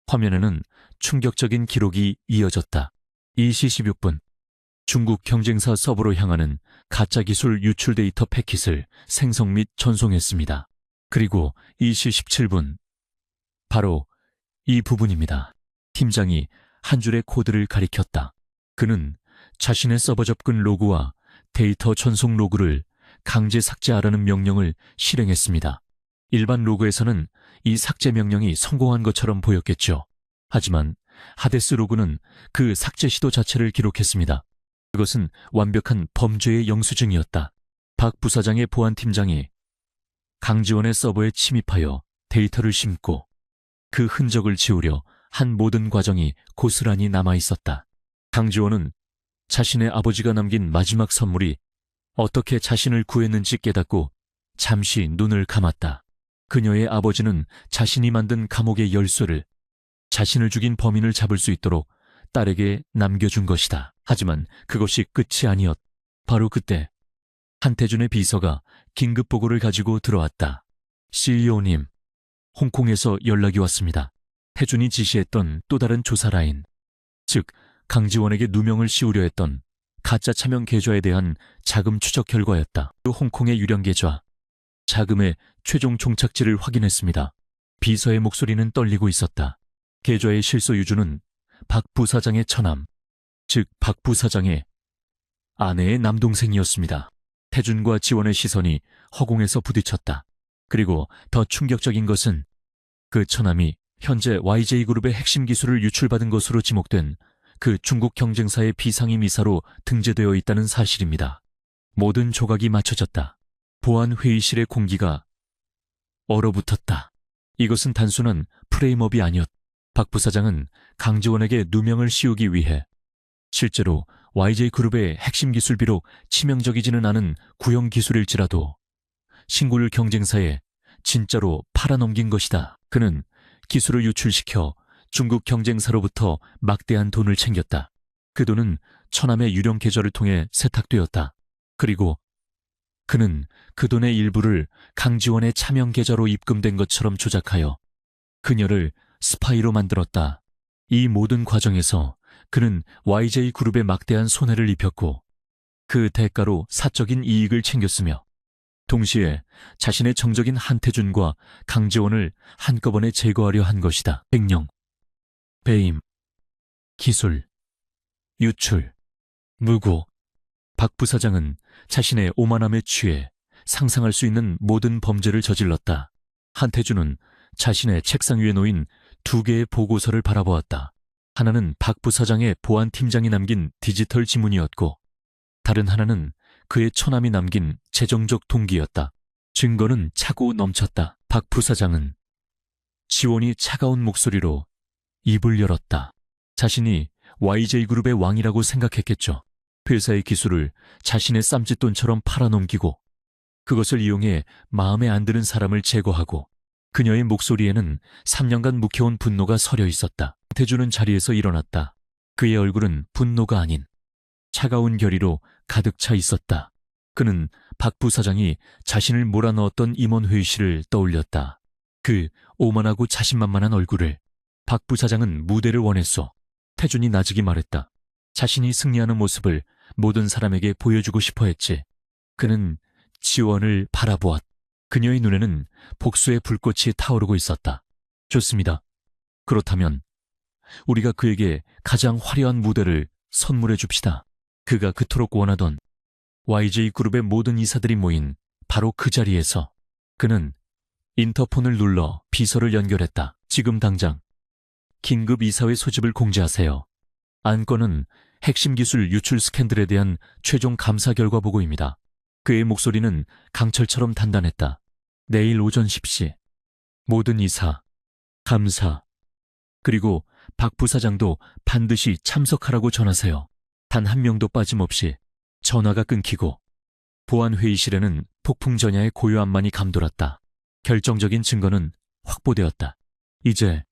화면에는 충격적인 기록이 이어졌다. 2시 16분 중국 경쟁사 서버로 향하는 가짜기술 유출 데이터 패킷을 생성 및 전송했습니다. 그리고 2시 17분 바로 이 부분입니다. 팀장이 한 줄의 코드를 가리켰다. 그는 자신의 서버 접근 로그와 데이터 전송 로그를 강제 삭제하라는 명령을 실행했습니다. 일반 로그에서는 이 삭제 명령이 성공한 것처럼 보였겠죠. 하지만 하데스 로그는 그 삭제 시도 자체를 기록했습니다. 그것은 완벽한 범죄의 영수증이었다. 박 부사장의 보안팀장이 강지원의 서버에 침입하여 데이터를 심고 그 흔적을 지우려 한 모든 과정이 고스란히 남아있었다. 강지원은 자신의 아버지가 남긴 마지막 선물이 어떻게 자신을 구했는지 깨닫고 잠시 눈을 감았다. 그녀의 아버지는 자신이 만든 감옥의 열쇠를 자신을 죽인 범인을 잡을 수 있도록 딸에게 남겨준 것이다. 하지만 그것이 끝이 아니었다. 바로 그때 한태준의 비서가 긴급 보고를 가지고 들어왔다. CEO님, 홍콩에서 연락이 왔습니다. 태준이 지시했던 또 다른 조사 라인, 즉 강지원에게 누명을 씌우려 했던 가짜 차명 계좌에 대한 자금 추적 결과였다. 또 홍콩의 유령 계좌, 자금의 최종 종착지를 확인했습니다. 비서의 목소리는 떨리고 있었다. 계좌의 실소 유주는 박 부사장의 처남, 즉 박 부사장의 아내의 남동생이었습니다. 태준과 지원의 시선이 허공에서 부딪혔다. 그리고 더 충격적인 것은 그 처남이 현재 YJ그룹의 핵심 기술을 유출받은 것으로 지목된 그 중국 경쟁사의 비상임 이사로 등재되어 있다는 사실입니다. 모든 조각이 맞춰졌다. 보안 회의실의 공기가 얼어붙었다. 이것은 단순한 프레임업이 아니었다. 박 부사장은 강지원에게 누명을 씌우기 위해 실제로 YJ그룹의 핵심 기술 비록 치명적이지는 않은 구형 기술일지라도 신고를 경쟁사에 진짜로 팔아넘긴 것이다. 그는 기술을 유출시켜 중국 경쟁사로부터 막대한 돈을 챙겼다. 그 돈은 처남의 유령 계좌를 통해 세탁되었다. 그리고 그는 그 돈의 일부를 강지원의 차명 계좌로 입금된 것처럼 조작하여 그녀를 스파이로 만들었다. 이 모든 과정에서 그는 YJ그룹에 막대한 손해를 입혔고 그 대가로 사적인 이익을 챙겼으며 동시에 자신의 정적인 한태준과 강지원을 한꺼번에 제거하려 한 것이다. 횡령, 배임, 기술, 유출, 무고. 박 부사장은 자신의 오만함에 취해 상상할 수 있는 모든 범죄를 저질렀다. 한태준은 자신의 책상 위에 놓인 2개의 보고서를 바라보았다. 하나는 박 부사장의 보안팀장이 남긴 디지털 지문이었고 다른 하나는 그의 처남이 남긴 재정적 동기였다. 증거는 차고 넘쳤다. 박 부사장은 지원이 차가운 목소리로 입을 열었다. 자신이 YJ그룹의 왕이라고 생각했겠죠. 회사의 기술을 자신의 쌈짓돈처럼 팔아넘기고 그것을 이용해 마음에 안 드는 사람을 제거하고 그녀의 목소리에는 3년간 묵혀온 분노가 서려 있었다. 태주는 자리에서 일어났다. 그의 얼굴은 분노가 아닌 차가운 결의로 가득 차 있었다. 그는 박 부사장이 자신을 몰아넣었던 임원회의실을 떠올렸다. 그 오만하고 자신만만한 얼굴을. 박 부사장은 무대를 원했어. 태준이 나직이 말했다. 자신이 승리하는 모습을 모든 사람에게 보여주고 싶어 했지. 그는 지원을 바라보았다. 그녀의 눈에는 복수의 불꽃이 타오르고 있었다. 좋습니다. 그렇다면 우리가 그에게 가장 화려한 무대를 선물해 줍시다. 그가 그토록 원하던 YJ그룹의 모든 이사들이 모인 바로 그 자리에서 그는 인터폰을 눌러 비서를 연결했다. 지금 당장 긴급 이사회 소집을 공지하세요. 안건은 핵심 기술 유출 스캔들에 대한 최종 감사 결과 보고입니다. 그의 목소리는 강철처럼 단단했다. 내일 오전 10시 모든 이사, 감사, 그리고 박 부사장도 반드시 참석하라고 전하세요. 단 한 명도 빠짐없이 전화가 끊기고 보안회의실에는 폭풍 전야의 고요함만이 감돌았다. 결정적인 증거는 확보되었다. 이제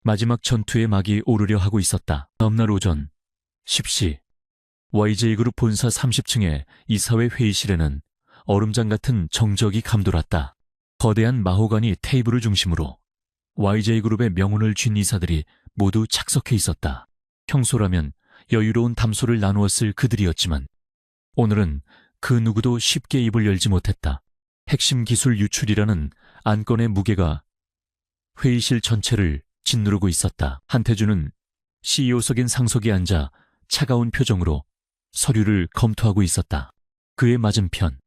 마지막 전투의 막이 오르려 하고 있었다. 다음날 오전 10시 YJ그룹 본사 30층의 이사회 회의실에는 얼음장 같은 정적이 감돌았다. 거대한 마호가니 테이블을 중심으로 YJ그룹의 명운을 쥔 이사들이 모두 착석해 있었다. 평소라면 여유로운 담소를 나누었을 그들이었지만 오늘은 그 누구도 쉽게 입을 열지 못했다. 핵심 기술 유출이라는 안건의 무게가 회의실 전체를 짓누르고 있었다. 한태준은 CEO석인 상석에 앉아 차가운 표정으로 서류를 검토하고 있었다. 그의 맞은편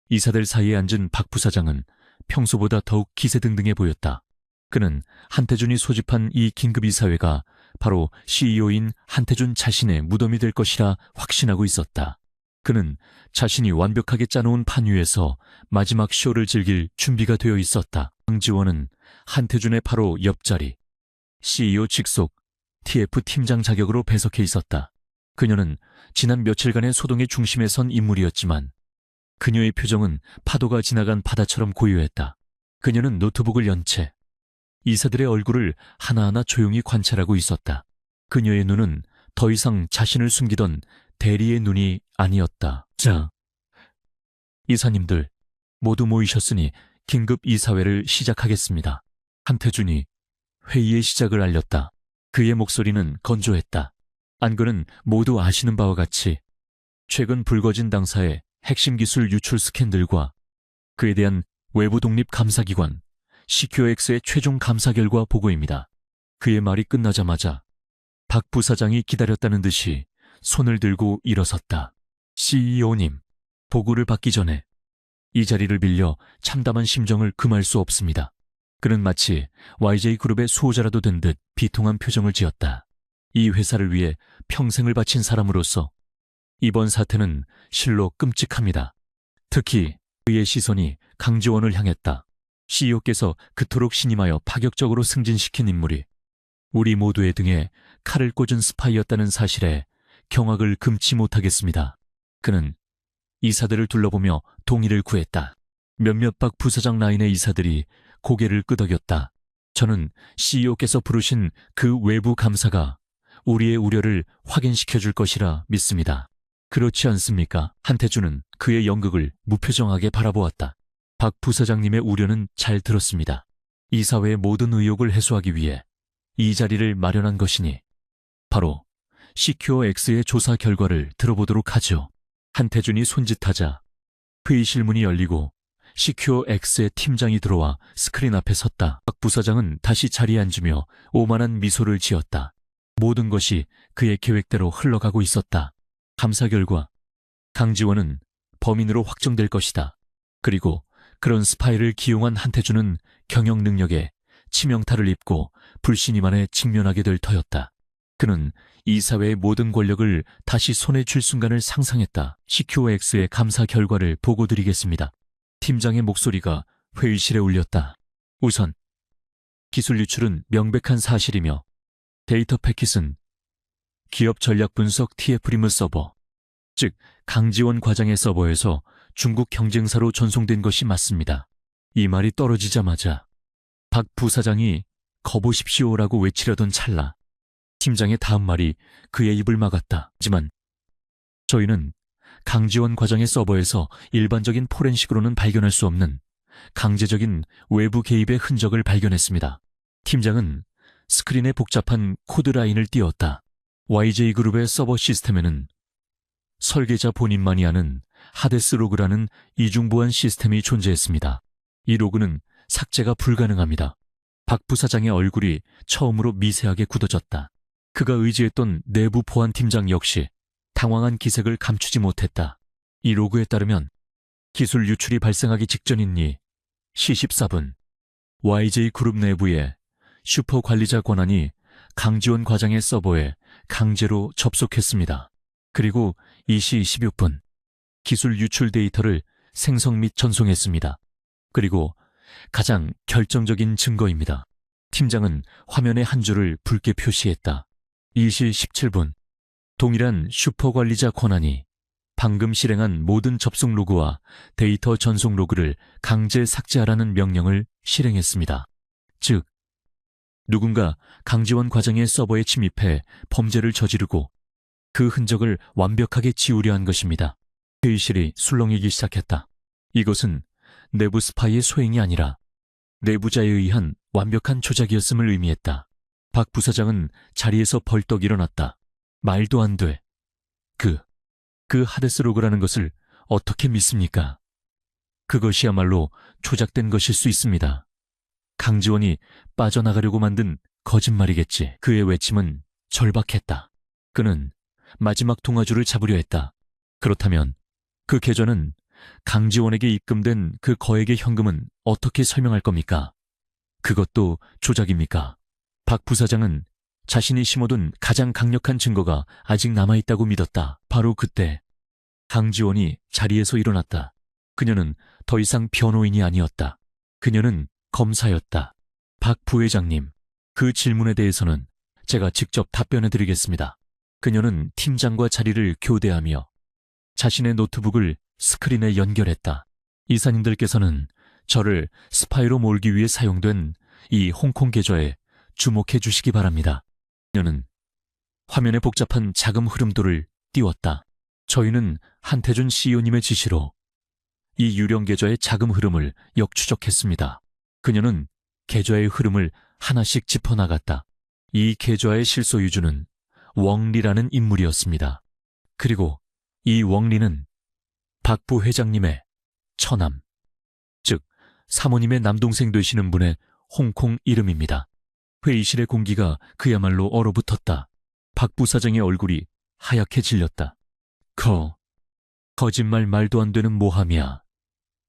이사들 사이에 앉은 박 부사장은 평소보다 더욱 기세등등해 보였다. 그는 한태준이 소집한 이 긴급이사회가 바로 CEO인 한태준 자신의 무덤이 될 것이라 확신하고 있었다. 그는 자신이 완벽하게 짜놓은 판 위에서 마지막 쇼를 즐길 준비가 되어 있었다. 강지원은 한태준의 바로 옆자리 CEO 직속 TF 팀장 자격으로 배석해 있었다. 그녀는 지난 며칠간의 소동의 중심에 선 인물이었지만 그녀의 표정은 파도가 지나간 바다처럼 고요했다. 그녀는 노트북을 연 채 이사들의 얼굴을 하나하나 조용히 관찰하고 있었다. 그녀의 눈은 더 이상 자신을 숨기던 대리의 눈이 아니었다. 자, 이사님들 모두 모이셨으니 긴급 이사회를 시작하겠습니다. 한태준이 회의의 시작을 알렸다. 그의 목소리는 건조했다. 안건은 모두 아시는 바와 같이 최근 불거진 당사의 핵심 기술 유출 스캔들과 그에 대한 외부 독립 감사기관 CQX의 최종 감사 결과 보고입니다. 그의 말이 끝나자마자 박 부사장이 기다렸다는 듯이 손을 들고 일어섰다. CEO님, 보고를 받기 전에 이 자리를 빌려 참담한 심정을 금할 수 없습니다. 그는 마치 YJ그룹의 수호자라도 된 듯 비통한 표정을 지었다. 이 회사를 위해 평생을 바친 사람으로서 이번 사태는 실로 끔찍합니다. 특히 그의 시선이 강지원을 향했다. CEO께서 그토록 신임하여 파격적으로 승진시킨 인물이 우리 모두의 등에 칼을 꽂은 스파이였다는 사실에 경악을 금치 못하겠습니다. 그는 이사들을 둘러보며 동의를 구했다. 몇몇 박 부사장 라인의 이사들이 고개를 끄덕였다. 저는 CEO께서 부르신 그 외부 감사가 우리의 우려를 확인시켜 줄 것이라 믿습니다. 그렇지 않습니까? 한태준은 그의 연극을 무표정하게 바라보았다. 박 부사장님의 우려는 잘 들었습니다. 이사회의 모든 의혹을 해소하기 위해 이 자리를 마련한 것이니 바로 CQOX의 조사 결과를 들어보도록 하죠. 한태준이 손짓하자 회의실 문이 열리고 CQOX의 팀장이 들어와 스크린 앞에 섰다. 박 부사장은 다시 자리에 앉으며 오만한 미소를 지었다. 모든 것이 그의 계획대로 흘러가고 있었다. 감사 결과 강지원은 범인으로 확정될 것이다. 그리고 그런 스파이를 기용한 한태준은 경영 능력에 치명타를 입고 불신임안에 직면하게 될 터였다. 그는 이사회의 모든 권력을 다시 손에 쥘 순간을 상상했다. CQOX의 감사 결과를 보고드리겠습니다. 팀장의 목소리가 회의실에 울렸다. 우선 기술 유출은 명백한 사실이며 데이터 패킷은 기업 전략 분석 TF-RIM 서버, 즉 강지원 과장의 서버에서 중국 경쟁사로 전송된 것이 맞습니다. 이 말이 떨어지자마자 박 부사장이 거보십시오라고 외치려던 찰나 팀장의 다음 말이 그의 입을 막았다. 하지만 저희는 강지원 과장의 서버에서 일반적인 포렌식으로는 발견할 수 없는 강제적인 외부 개입의 흔적을 발견했습니다. 팀장은 스크린에 복잡한 코드라인을 띄웠다. YJ그룹의 서버 시스템에는 설계자 본인만이 아는 하데스 로그라는 이중보안 시스템이 존재했습니다. 이 로그는 삭제가 불가능합니다. 박 부사장의 얼굴이 처음으로 미세하게 굳어졌다. 그가 의지했던 내부 보안 팀장 역시 당황한 기색을 감추지 못했다. 이 로그에 따르면 기술 유출이 발생하기 직전인 C14분 YJ그룹 내부의 슈퍼 관리자 권한이 강지원 과장의 서버에 강제로 접속했습니다. 그리고 2시 26분 기술 유출 데이터를 생성 및 전송했습니다. 그리고 가장 결정적인 증거입니다. 팀장은 화면의 한 줄을 붉게 표시했다. 2시 17분 동일한 슈퍼 관리자 권한이 방금 실행한 모든 접속 로그와 데이터 전송 로그를 강제 삭제하라는 명령을 실행했습니다. 즉, 누군가 강지원 과장의 서버에 침입해 범죄를 저지르고 그 흔적을 완벽하게 지우려 한 것입니다. 회의실이 술렁이기 시작했다. 이것은 내부 스파이의 소행이 아니라 내부자에 의한 완벽한 조작이었음을 의미했다. 박 부사장은 자리에서 벌떡 일어났다. 말도 안 돼. 그 하데스 로그라는 것을 어떻게 믿습니까? 그것이야말로 조작된 것일 수 있습니다. 강지원이 빠져나가려고 만든 거짓말이겠지. 그의 외침은 절박했다. 그는 마지막 동아줄을 잡으려 했다. 그렇다면 그 계좌는 강지원에게 입금된 그 거액의 현금은 어떻게 설명할 겁니까? 그것도 조작입니까? 박 부사장은 자신이 심어둔 가장 강력한 증거가 아직 남아있다고 믿었다. 바로 그때 강지원이 자리에서 일어났다. 그녀는 더 이상 변호인이 아니었다. 그녀는 검사였다. 박 부회장님, 그 질문에 대해서는 제가 직접 답변해드리겠습니다. 그녀는 팀장과 자리를 교대하며 자신의 노트북을 스크린에 연결했다. 이사님들께서는 저를 스파이로 몰기 위해 사용된 이 홍콩 계좌에 주목해 주시기 바랍니다. 그녀는 화면에 복잡한 자금 흐름도를 띄웠다. 저희는 한태준 CEO님의 지시로 이 유령 계좌의 자금 흐름을 역추적했습니다. 그녀는 계좌의 흐름을 하나씩 짚어나갔다. 이 계좌의 실소유주는 웡리라는 인물이었습니다. 그리고 이 웡리는 박 부회장님의 처남, 즉 사모님의 남동생 되시는 분의 홍콩 이름입니다. 회의실의 공기가 그야말로 얼어붙었다. 박 부사장의 얼굴이 하얗게 질렸다. 거짓말 말도 안 되는 모함이야.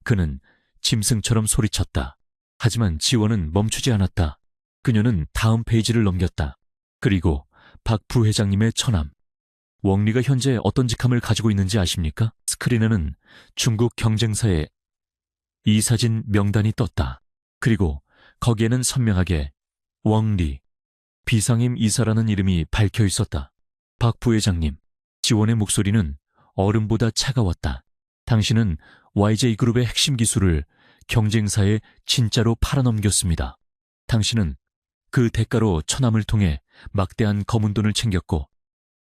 그는 짐승처럼 소리쳤다. 하지만 지원은 멈추지 않았다. 그녀는 다음 페이지를 넘겼다. 그리고 박 부회장님의 처남. 웡리가 현재 어떤 직함을 가지고 있는지 아십니까? 스크린에는 중국 경쟁사의 이사진 명단이 떴다. 그리고 거기에는 선명하게 웡리, 비상임 이사라는 이름이 박혀 있었다. 박 부회장님, 지원의 목소리는 얼음보다 차가웠다. 당신은 YJ그룹의 핵심 기술을 경쟁사에 진짜로 팔아넘겼습니다. 당신은 그 대가로 처남을 통해 막대한 검은 돈을 챙겼고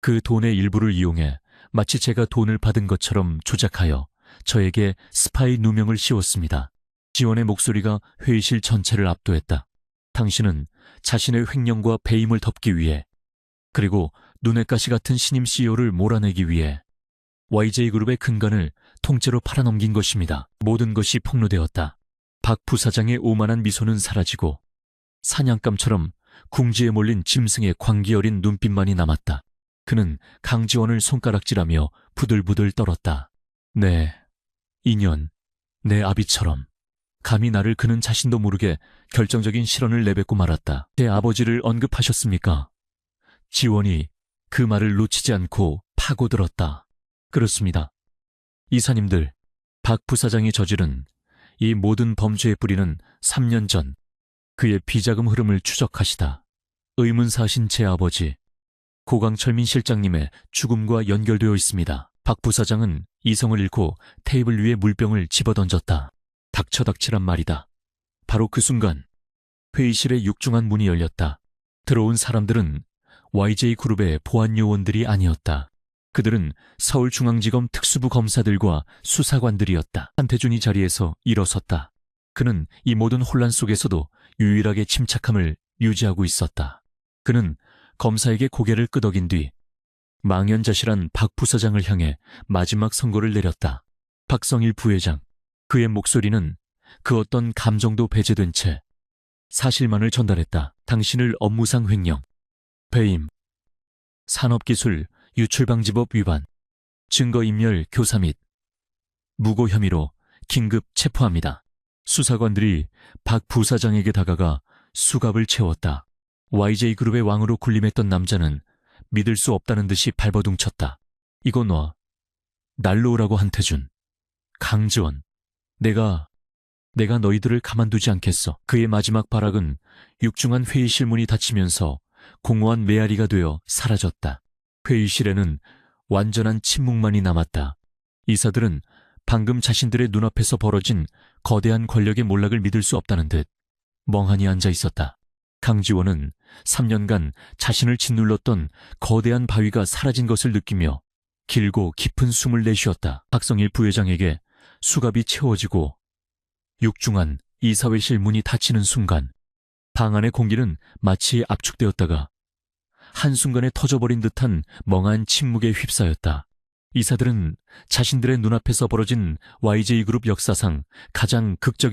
그 돈의 일부를 이용해 마치 제가 돈을 받은 것처럼 조작하여 저에게 스파이 누명을 씌웠습니다. 지원의 목소리가 회의실 전체를 압도했다. 당신은 자신의 횡령과 배임을 덮기 위해 그리고 눈의 가시 같은 신임 CEO를 몰아내기 위해 YJ그룹의 근간을 통째로 팔아넘긴 것입니다. 모든 것이 폭로되었다. 박 부사장의 오만한 미소는 사라지고 사냥감처럼 궁지에 몰린 짐승의 광기 어린 눈빛만이 남았다. 그는 강지원을 손가락질하며 부들부들 떨었다. 네, 인연, 내 아비처럼. 감히 나를 그는 자신도 모르게 결정적인 실언을 내뱉고 말았다. 제 아버지를 언급하셨습니까? 지원이 그 말을 놓치지 않고 파고들었다. 그렇습니다. 이사님들, 박 부사장이 저지른 이 모든 범죄의 뿌리는 3년 전 그의 비자금 흐름을 추적하시다 의문사하신 제 아버지 고강철민 실장님의 죽음과 연결되어 있습니다. 박 부사장은 이성을 잃고 테이블 위에 물병을 집어던졌다. 닥쳐닥치란 말이다. 바로 그 순간 회의실의 육중한 문이 열렸다. 들어온 사람들은 YJ그룹의 보안 요원들이 아니었다. 그들은 서울중앙지검 특수부 검사들과 수사관들이었다. 한태준이 자리에서 일어섰다. 그는 이 모든 혼란 속에서도 유일하게 침착함을 유지하고 있었다. 그는 검사에게 고개를 끄덕인 뒤 망연자실한 박 부사장을 향해 마지막 선고를 내렸다. 박성일 부회장, 그의 목소리는 그 어떤 감정도 배제된 채 사실만을 전달했다. 당신을 업무상 횡령, 배임, 산업기술 유출방지법 위반, 증거인멸 교사 및 무고 혐의로 긴급 체포합니다. 수사관들이 박 부사장에게 다가가 수갑을 채웠다. YJ그룹의 왕으로 군림했던 남자는 믿을 수 없다는 듯이 발버둥쳤다. 이거 놔. 날로 오라고 한태준. 강지원. 내가 너희들을 가만두지 않겠어. 그의 마지막 발악은 육중한 회의실 문이 닫히면서 공허한 메아리가 되어 사라졌다. 회의실에는 완전한 침묵만이 남았다. 이사들은 방금 자신들의 눈앞에서 벌어진 거대한 권력의 몰락을 믿을 수 없다는 듯 멍하니 앉아 있었다. 강지원은 3년간 자신을 짓눌렀던 거대한 바위가 사라진 것을 느끼며 길고 깊은 숨을 내쉬었다. 박성일 부회장에게 수갑이 채워지고 육중한 이사회실 문이 닫히는 순간 방 안의 공기는 마치 압축되었다가 한순간에 터져버린 듯한 멍한 침묵에 휩싸였다. 이사들은 자신들의 눈앞에서 벌어진 YJ그룹 역사상 가장 극적